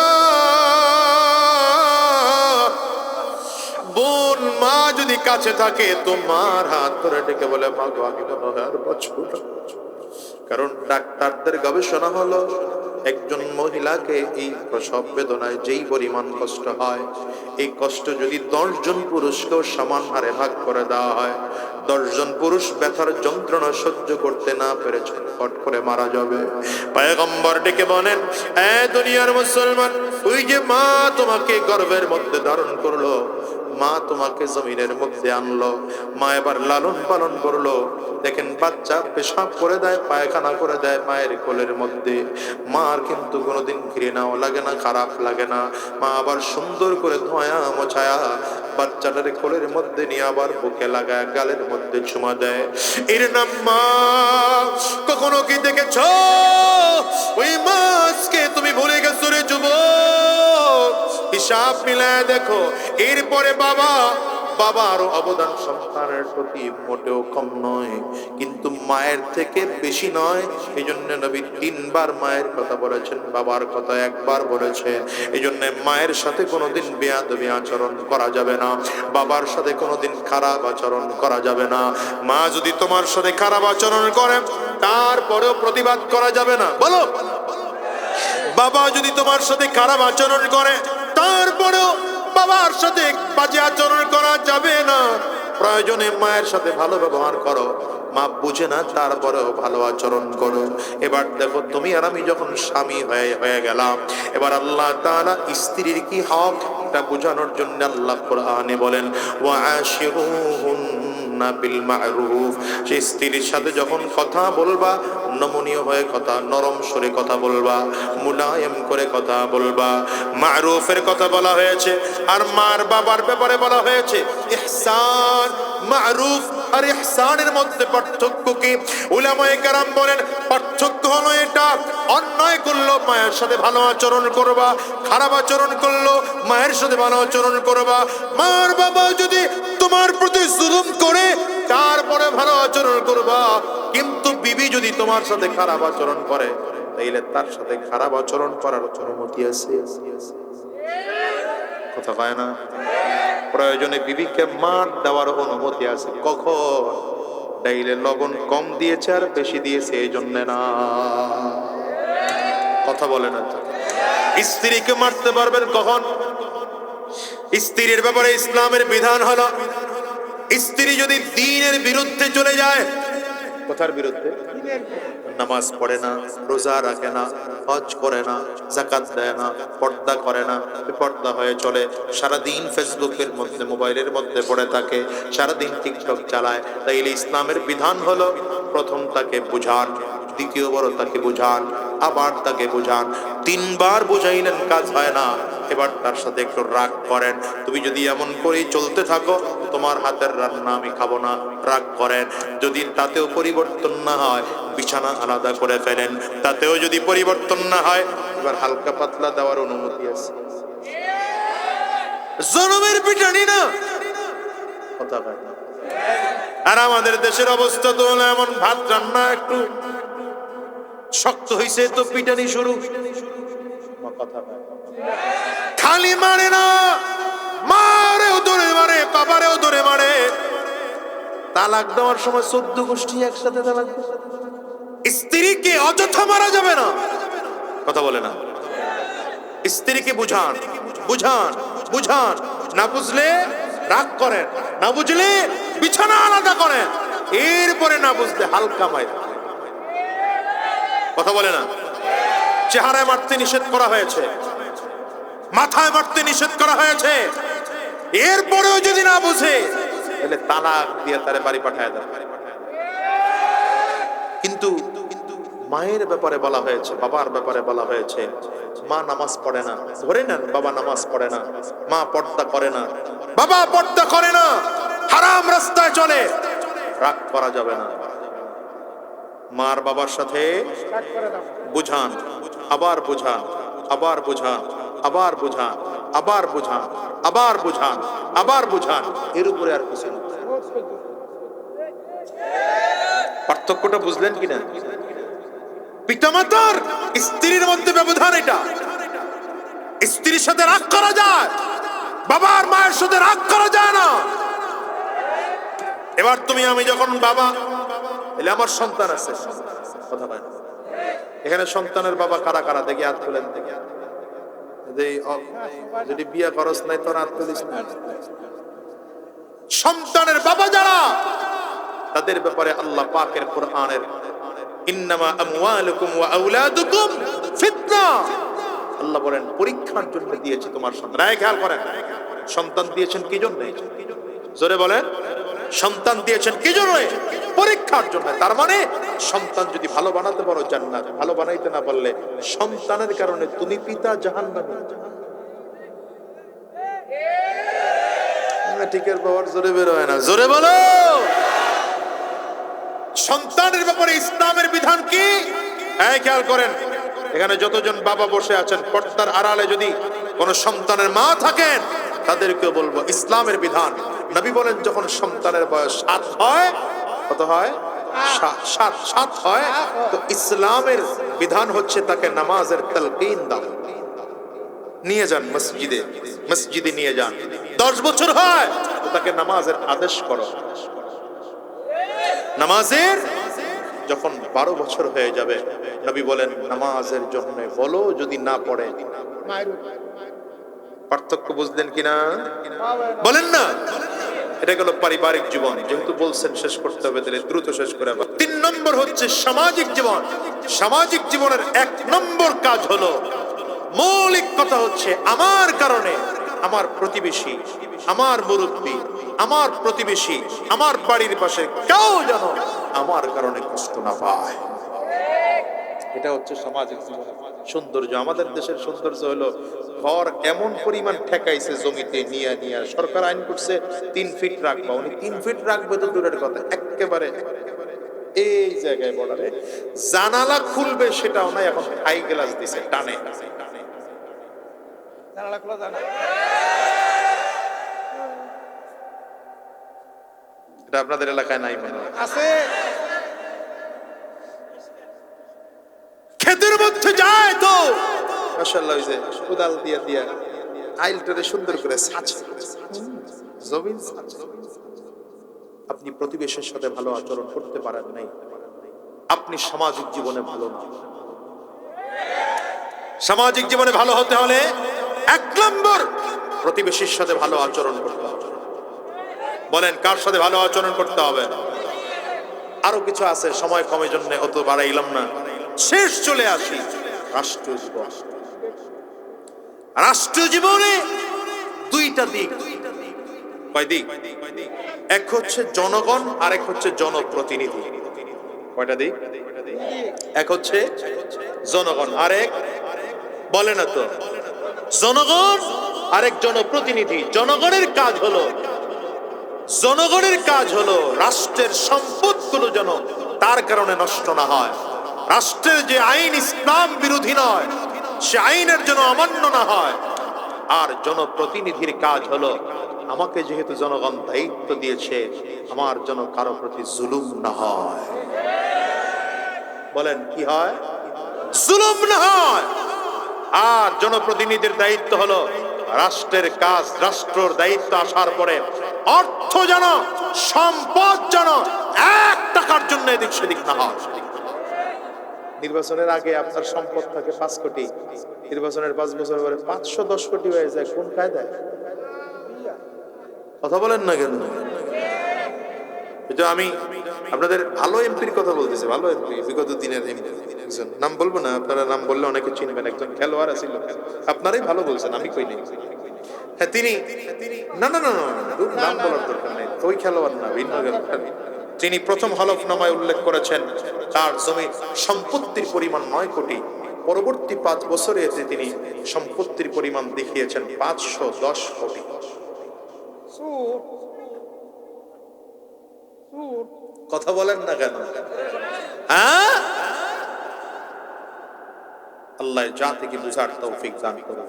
বোন, মা যদি কাছে থাকে তো মার হাত ধরে ডেকে বলে, মা গো, আমি মনে হয় আর বাঁচবো না। কারণ ডাক্তারদের গবেষণা হলো, একজন মহিলাকে এই প্রসব বেদনায় যেই পরিমাণ কষ্ট হয়, এই কষ্ট যদি 10 জন পুরুষকেও সমান হারে ভাগ করে দেওয়া হয়, 10 জন পুরুষ ব্যথার যন্ত্রণা সহ্য করতে না পেরে ছটফট করে মারা যাবে। পয়গম্বর ডেকে বলেন, এ দুনিয়ার মুসলমান, ওই যে মা তোমাকে গর্ভের মধ্যে ধারণ করলো, মা তোমাকে জমিনের মধ্যে আনলো, মা এবার লালন পালন করলো। দেখেন, বাচ্চা পেশাব করে দেয়, পায়খানা করে দেয় মায়ের কোলের মধ্যে, মার কিন্তু কোনোদিন ঘৃণাও লাগে না, খারাপ লাগে না। মা আবার সুন্দর করে ধোয়া মোছায়া বাচ্চাটার কোলের মধ্যে নিয়ে আবার বুকে লাগায় গালের মধ্যে চুমা দেয়। এর নাম মা। কখনো কি দেখেছ ওই মাছকে তুমি ভুলে গেছো রে যুবক? হিসাব মিলায় দেখো। এরপরে বাবার অবদান সন্তানের প্রতি মোটেও কম নয়, কিন্তু মায়ের থেকে বেশি নয়। এই জন্য নবী 3 বার মায়ের কথা বলেছেন, বাবার কথা 1 বার বলেছেন। এই জন্য মায়ের সাথে কোনোদিন বেয়াদবি আচরণ করা যাবে না, বাবার সাথে কোনোদিন খারাপ আচরণ করা যাবে না। মা যদি তোমার সাথে খারাপ আচরণ করে তারপরেও প্রতিবাদ করা যাবে না। বলো, বাবা যদি তোমার সাথে খারাপ আচরণ করে তারপরেও বাবার সাথে বাজে আচরণ করা যাবে না। প্রয়োজনে মায়ের সাথে ভালো ব্যবহার করো, মা বুঝে না তারপরেও ভালো আচরণ করো। এবার দেখো, তুমি আর আমি যখন স্বামী হয়ে গেলাম, এবার আল্লাহ তাআলা স্ত্রীর কি হক এটা বোঝানোর জন্য আল্লাহ কোরআনে বলেন ওয়াশিরুহুন্না বিল মা'রুফ। সেই স্ত্রীর সাথে যখন কথা বলবা নমনীয় হয়ে কথা, নরম সুরে কথা বলবা, মুলায়েম করে কথা বলবা। মা'রুফের কথা বলা হয়েছে, আর মার বাবার ব্যাপারে বলা হয়েছে ইহসান। মা'রুফ আর ইহসানের মধ্যে পার্থক্য কি? উলামায়ে কেরাম বলেন পার্থক্য হলো এটা, অন্যায় করলো মায়ের সাথে ভালো আচরণ করবা, খারাপ আচরণ করলো মায়ের সাথে ভালো আচরণ করবা। মার বাবা যদি তোমার প্রতি জুলুম করে তারপরে ভালো আচরণ করবা, কিন্তু বিবি যদি তোমার সাথে খারাপ আচরণ করে তাইলে তার সাথে খারাপ আচরণ করার অনুমতি আছে। কথা কয় না? প্রয়োজনে বিবিকে মার দেওয়ার অনুমতি আছে। কখন? ডাইলে লবণ কম দিয়েছে আর বেশি দিয়েছে এই জন্য না। কথা বলে না। স্ত্রীকে মারতে পারবেন কখন? স্ত্রীর ব্যাপারে ইসলামের বিধান হলো, স্ত্রী যদি দ্বীনের বিরুদ্ধে চলে যায়। কথার বিরুদ্ধে? নামাজ পড়ে না, রোজা রাখে না, হজ করে না, যাকাত দেয় না, পর্দা করে না, বেপর্দা হয়ে চলে, সারাদিন ফেসবুকের মধ্যে মোবাইলের মধ্যে পড়ে থাকে, সারাদিন টিকটক চালায়, তাইলে ইসলামের বিধান হলো প্রথম তাকে বুঝান, দ্বিতীয়বার তাকে বুঝান, আবার তাকে বুঝান। 3 বার বুঝাইলেন কাজ হয় না, এবার তার সাথে একটু রাগ করেন। তুমি যদি এমন করেই চলতে থাকো তোমার হাতের রান্না আমি খাবো না, রাগ করেন। যদি তাতেও পরিবর্তন না হয় বিছানা আলাদা করে ফেলেন, তাতেও যদি পরিবর্তন না হয় এবার হালকা পাতলা দেওয়ার অনুমতি আছে। জনমের পিটানি না। কথা হয় না। আর আমাদের দেশের অবস্থা তো হলো এমন, ভাত রান্না একটু শক্ত হইছে তো পিটানি শুরু। কথা হয়। খালি মারে না, মারেও ধরে মারে, বাবারেও ধরে মারে। তালাক দেওয়ার সময় 14 গোষ্ঠী একসাথে তালাক দেয়। স্ত্রীকে অযথা মারা যাবে না। কথা বলে না। স্ত্রীকে বুঝান, বুঝান, বুঝান। না বুঝলে রাগ করেন, না বুঝলে বিছানা আলাদা করেন, এরপরে না বুঝলে হালকা মাইর। কথা বলে না। চেহারায় মারতে নিষেধ করা হয়েছে, মাথায় মারতে নিষেধ করা হয়েছে, এরপরেও যদি না বুঝে তাহলে তালাক দিয়ে তারে বাড়ি পাঠায় দেয়। কিন্তু মায়ের ব্যাপারে বলা হয়েছে, বাবার ব্যাপারে বলা হয়েছে মা নামাজ পড়ে না, ধরে নেন বাবা নামাজ পড়ে না, মা পর্দা করে না, বাবা পর্দা করে না, হারাম রাস্তায় চলে, রাগ করা যাবে না। মার বাবার সাথে বুঝান, আবার বুঝান, আবার বুঝান, আবার বুঝান, আবার বুঝান, আবার বুঝান, আবার বুঝান, এর উপরে আর কিছু না। পার্থক্যটা বুঝলেন কিনা? পিতামাতার স্ত্রীর মধ্যে ব্যবধান এটা। স্ত্রীর সাথে রাগ করা যায়, বাবার মায়ের সাথে রাগ করা যায় না। এবার তুমি আমি যখন বাবা, এলে আমার সন্তান আছে, কথা বলেন এখানে সন্তানের বাবা কারা কারা? দেখি হাত তুলেন। যদি বিয়ে করস নাই তোর হাত তুলিস না। সন্তানের বাবা যারা, তাদের ব্যাপারে আল্লাহ পাকের কোরআনের ইন্নামা আমওয়ালুকুম ওয়া আওলাদুকুম ফিতনা, আল্লাহ বলেন পরীক্ষার জন্য দিয়েছি তোমার সন্তান। খেয়াল করেন, সন্তান দিয়েছেন কি জন্য? জোরে বলেন, সন্তান দিয়েছেন কি জন্য? পরীক্ষার জন্য। তার মানে সন্তান যদি ভালো বানাতে পারো জান্নাত, ভালো বানাইতে না পারলে সন্তানের কারণে তুমি পিতা জাহান্নামে। অ্যাথমেটিকের পাওয়ার জোরে বের হয় না, জোরে বলো। সন্তানের ব্যাপারে ইসলামের বিধান কি? হ্যাঁ, খেয়াল করেন, এখানে যতজন বাবা বসে আছেন, পর্দার আড়ালে যদি কোন সন্তানের মা থাকেন, তাদেরকে বলবো ইসলামের বিধান। নবী বলেন, যখন সন্তানের বয়স 7 হয়, কত হয়? 7 হয়, তো ইসলামের বিধান হচ্ছে তাকে নামাজের তালকিন দাও, নিয়ে যান মসজিদে, মসজিদে নিয়ে যান। 10 বছর হয় তো তাকে নামাজের আদেশ করো। নামাজের যখন 12 বছর হয়ে যাবে, নবী বলেন নামাজের জন্য বলো, যদি না পড়ে। পার্থক্য বুঝলেন কিনা? বলেন না। এটা গেল পারিবারিক জীবন, যেহেতু বলছেন শেষ করতে হবে, তাহলে দ্রুত শেষ করে। 3 নম্বর হচ্ছে সামাজিক জীবন। সামাজিক জীবনের 1 নম্বর কাজ হলো, মৌলিক কথা হচ্ছে, আমার কারণে আমার প্রতিবেশী, আমার মুরব্বী, আমার প্রতিবেশী, আমার বাড়ির পাশে কেউ যেন আমার কারণে কষ্ট না পায়। এটা হচ্ছে সামাজিক জীবনের সৌন্দর্য। আমাদের দেশের সৌন্দর্য হলো, ঘর এমন পরিমাণ ঠেকাইছে জমিতে নিয়ে নিয়ে, সরকার আইন করছে 3 ফিট রাখবা, উনি 3 ফিট রাখবে তো দূরের কথা, একেবারে এই জায়গায় বর্ডারে জানালা খুলবে সেটাও নাই, এখন হাই গ্লাস দিছে টানে।
জানালা খোলা যায় না।
এটা আপনাদের এলাকায় নাই মনে হয়?
আছে।
ক্ষেতের মধ্যে যায় তো মাশাআল্লাহ, ওই যে কোদাল দিয়া দিয়া আইলটারে সুন্দর করে ছাঁচে, জমিন ছাঁচে। আপনি প্রতিবেশীর সাথে ভালো আচরণ করতে পারেন নাই, আপনি সামাজিক জীবনে ভালো না। সামাজিক জীবনে ভালো হতে হলে 1 নম্বর প্রতিবেশীর সাথে ভালো আচরণ করতে হবে। বলেন কার সাথে ভালো আচরণ করতে হবে? আরো কিছু আছে, সময় কমের জন্য অত বাড়াইলাম না, শেষ চলে আসি। রাষ্ট্রীয় জীবন। রাষ্ট্রীয় জীবনে 2টা দিক। কয় দিক? এক হচ্ছে জনগণ, আর এক হচ্ছে জনপ্রতিনিধি। কয়টা দিক? এক হচ্ছে জনগণ, আরেক বলে না তো, জনগণ আরেক জনপ্রতিনিধি। জনগণের কাজ হলো রাষ্ট্রের সম্পদগুলো যেন তার কারণে নষ্ট না হয়। রাষ্ট্রের যে আইন ইসলাম বিরোধী নয়, সে আইনের যেন অমান্য না হয়। আর জনপ্রতিনিধির কাজ হলো, আমাকে যেহেতু জনগণ দায়িত্ব দিয়েছে, আমার যেন কারো প্রতি জুলুম না হয়। বলেন কি হয়? জুলুম না হয়। আর জনপ্রতিনিধির দায়িত্ব হলো রাষ্ট্রের কাজ, রাষ্ট্রের দায়িত্ব আসার পরে অর্থ যেন, সম্পদ যেন 1 টাকার জন্য এদিক সেদিক না হয়। নির্বাচনের আগে আপনার সম্পদ থাকে 5 কোটি, নির্বাচনের 5 বছর পরে 510 কোটি হয়ে যায়। কোন কায়দায়? কথা বলেন না কেন? এটা আমি আপনাদের ভালো এমপির কথা বলতেছি, ভালো এমপি, বিগত দিনের এমপি। নাম বলবো না, আপনারা নাম বললে অনেকে চিনবেন। একজন খেলোয়াড় ছিল, আপনারাই ভালো বলছেন, আমি কই নাই। হ্যাঁ, তিনি না না না না, নাম বলার দরকার নেই, ওই খেলোয়াড় না, ভিন্ন খেলোয়াড়। তিনি প্রথম হলফনামায় উল্লেখ করেছেন তার জমি সম্পত্তির পরিমাণ 9 কোটি। পরবর্তী 5 বছরে এতে তিনি সম্পত্তির পরিমাণ দেখিয়েছেন 510 কোটি। কথা বলেন না কেন? হ্যাঁ, আল্লাহ জাতিকে বুঝার তৌফিক দান করুন।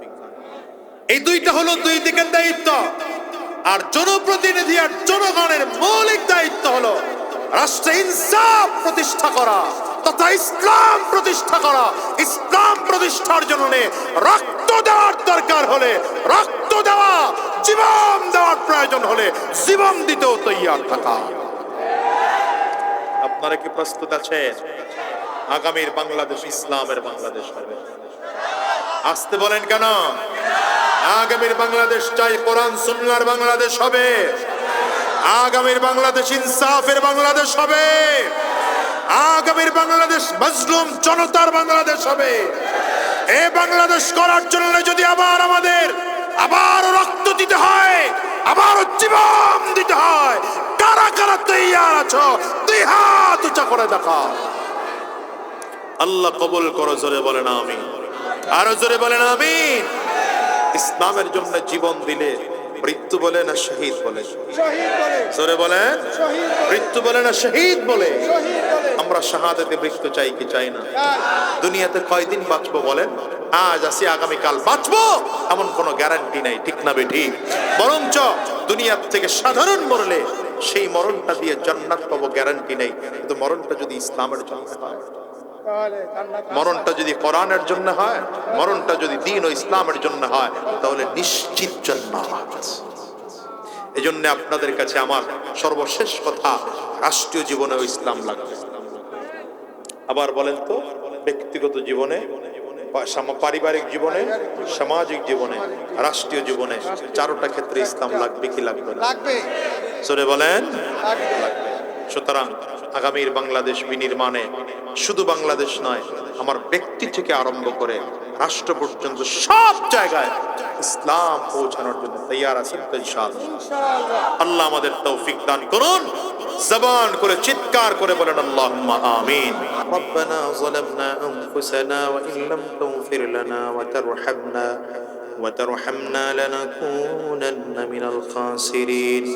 এই 2টা হলো 2 দিকের দায়িত্ব। আর জনপ্রতিনিধি আর জনগণের মৌলিক দায়িত্ব হলো রাষ্ট্রে ইনসাফ প্রতিষ্ঠা করা তথা ইসলাম প্রতিষ্ঠা করা। ইসলাম প্রতিষ্ঠার জন্য রক্ত দেওয়ার দরকার হলে রক্ত দেওয়া, জীবন দেওয়ার প্রয়োজন হলে জীবন দিতেও তৈয়ার থাকা। আপনারা কি প্রস্তুত আছেন? আগামীর বাংলাদেশ ইসলামের বাংলাদেশ হবে। আসতে বলেন কেন? আগামীর বাংলাদেশ চাই কোরআন সুন্নাহর বাংলাদেশ হবে। আগামীর বাংলাদেশ ইনসাফের বাংলাদেশ হবে। আগামীর বাংলাদেশ মজলুম জনতার বাংলাদেশ হবে। এই বাংলাদেশ করার জন্য যদি আমাদের আবার রক্ত দিতে হয়, আবার জীবন দিতে হয়, কারা কারা তৈয়ার আছো? 2 হাত উঁচা করে দেখাও। আল্লাহ কবুল করো। জোরে বলেন আমিন। আরো জোরে বলেন আমিন। ইসলামের জন্য জীবন দিলে মৃত্যু বলে না শহীদ বলে?
শহীদ বলে,
জোরে বলেন,
শহীদ বলে,
মৃত্যু বলে না শহীদ বলে?
শহীদ বলে।
আমরা শাহাদাতে মৃত্যু চাই কি চাই না? দুনিয়াতে কয়দিন বাঁচবো বলেন? আজ আছি আগামীকাল বাঁচবো এমন কোনো গ্যারান্টি নাই, ঠিক না বেঠি? বরঞ্চ দুনিয়ার থেকে সাধারণ মরলে সেই মরণটা দিয়ে জান্নাত পাবো গ্যারান্টি নেই। কিন্তু মরণটা যদি ইসলামের জন্য হয়,
তাহলে জান্নাত
মরণটা যদি কোরআনের জন্য হয়, মরণটা যদি দ্বীন ও ইসলামের জন্য হয়, তাহলে নিশ্চিত জান্নাত। এজন্য আপনাদের কাছে আমার সর্বশেষ কথা, রাষ্ট্রীয় জীবনেও ইসলাম লাগবে। আবার বলেন তো, ব্যক্তিগত জীবনে, পারিবারিক জীবনে, সামাজিক জীবনে, রাষ্ট্রীয় জীবনে, চারোটা ক্ষেত্রে ইসলাম লাগবে কি লাগবে না?
লাগবে,
জোরে বলেন,
লাগবে।
লাগবে। সুতরাং আগামীর বাংলাদেশ বিনির্মাণে শুধু বাংলাদেশ নয়, আমার ব্যক্তি থেকে আরম্ভ করে রাষ্ট্র পর্যন্ত সব জায়গায় ইসলাম পৌঁছানোর জন্য তৈয়ার আছেন তো ইনশাআল্লাহ?
ইনশাআল্লাহ।
আল্লাহ আমাদের তৌফিক দান করুন। জবান করে চিৎকার করে বলেন আল্লাহুম্মা আমিন। রব্বানা যালামনা আনফুসানা ওয়া ইন লাম তাগফির লানা ওয়া তারহামনা লানাকুনান্না মিনাল খাসিরিন।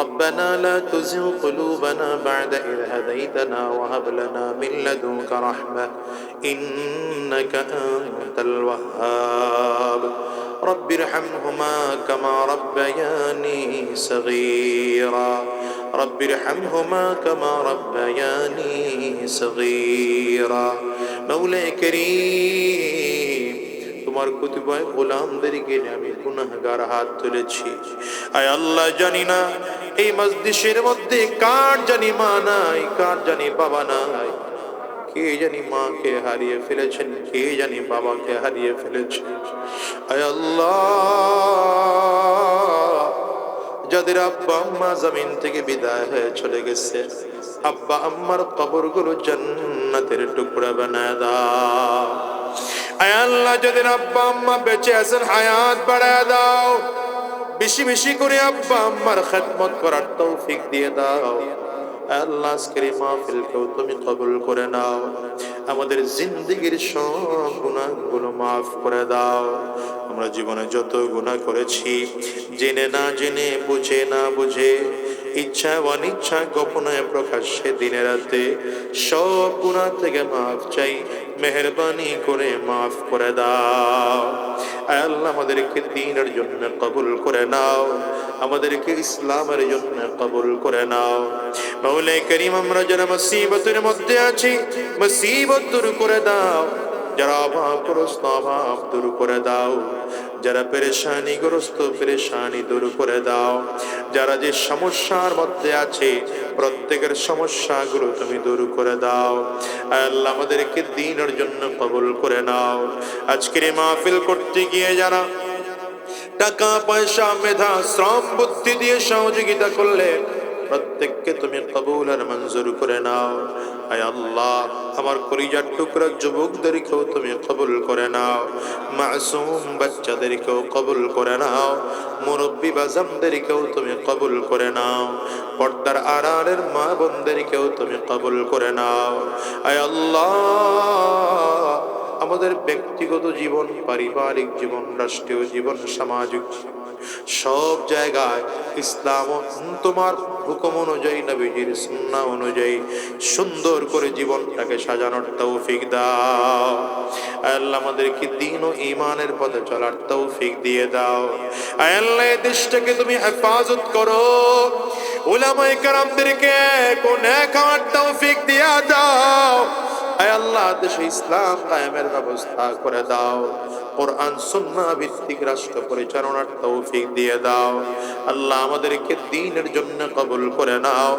ربنا لا تزغ قلوبنا بعد إذ هديتنا وهب لنا من لدنك رحمة إنك أنت الوهاب رب ارحمهما كما ربياني صغيرا رب ارحمهما كما ربياني صغيرا مولاي كريم তোমার কতিপয় গোলামদেরকে আমি গুনাহগার হাত তুলেছি। আয় আল্লাহ, জানি না এই মজলিসের মধ্যে কার জানি মা নাই, কার জানি বাবা নাই, কে জানি মাকে হারিয়ে ফেলেছেন, কে জানি বাবাকে হারিয়ে ফেলেছেন। আয় আল্লাহ, যাদের আব্বা আম্মা জমিন থেকে বিদায় হয়ে চলে গেছে, আব্বা আম্মার কবরগুলো জান্নাতের টুকরা বানায় দাও। আয় আল্লাহ, যাদের আব্বা আম্মা বেঁচে আছেন হায়াত বাড়ায় দাও, বেশি বেশি করে আব্বা আম্মার খেদমত করার তৌফিক দিয়ে দাও। আয় আল্লাহ, আজকের এই মাহফিলকেও তুমি কবুল করে নাও, আমাদের জিন্দেগির সব গুনাহগুলো মাফ করে দাও। আমরা জীবনে যত গুনাহ করেছি, জেনে না জেনে, বুঝে না বুঝে, ইচ্ছা অনিচ্ছা, গোপনে প্রকাশ্যে, দিনে রাতে, সব গুনাহ থেকে মাফ চাই, মেহেরবানি করে মাফ করে দাও। আয় আল্লাহ, আমাদেরকে দ্বীনের জন্য কবুল করে নাও, আমাদেরকে ইসলামের জন্য কবুল করে নাও। মাওলাই করিম, আমরা যারা মুসিবতের মধ্যে আছি, মুসিবত দূর করে দাও। যারা অভাবগ্রস্ত, অভাব দূর করে দাও। যারা পেরেশানিগ্রস্ত, পেরেশানি দূর করে দাও। যারা যে সমস্যার মধ্যে আছে, প্রত্যেকের সমস্যাগুলো তুমি দূর করে দাও। আল্লাহ, আমাদেরকে দ্বীনের জন্য কবুল করে নাও। আজকের এই মাহফিল করতে গিয়ে যারা টাকা পয়সা, মেধা, শ্রম, বুদ্ধি দিয়ে সহযোগিতা করলে, প্রত্যেককে তুমি কবুল আর মঞ্জুর করে নাও। আয় আল্লাহ, আমার কলিজার টুকরা যুবকদেরকেও তুমি কবুল করে নাও, মাসুম বাচ্চাদেরকেও কবুল করে নাও, মুরব্বী বাজামদেরকেও তুমি কবুল করে নাও, পর্দার আড়ালের মা বোনদেরকেও তুমি কবুল করে নাও। আয় আল্লাহ, আমাদের ব্যক্তিগত জীবন, পারিবারিক জীবন, রাষ্ট্রীয় জীবন, সামাজিক জীবন, সব জায়গায় ইসলাম ও তোমার হুকুম অনুযায়ী, নবীজির সুন্নাহ অনুযায়ী সুন্দর করে জীবনটাকে সাজানোর তৌফিক দাও। আল্লাহ, আমাদেরকে দ্বীন ও ঈমানের পথে চলার তৌফিক দিয়ে দাও। আল্লাহ, এই দেশটাকে তুমি হেফাজত করো, উলামায়ে কেরামদেরকে কোন নেক তৌফিক দিয়ে দাও। আয় আল্লাহ, দেশে ইসলাম কায়েমের ব্যবস্থা করে দাও, কোরআন সুন্নাহ ভিত্তিক রাষ্ট্র পরিচালনার তৌফিক দিয়ে দাও। আল্লাহ, আমাদেরকে দ্বীনের জন্য কবুল করে নাও।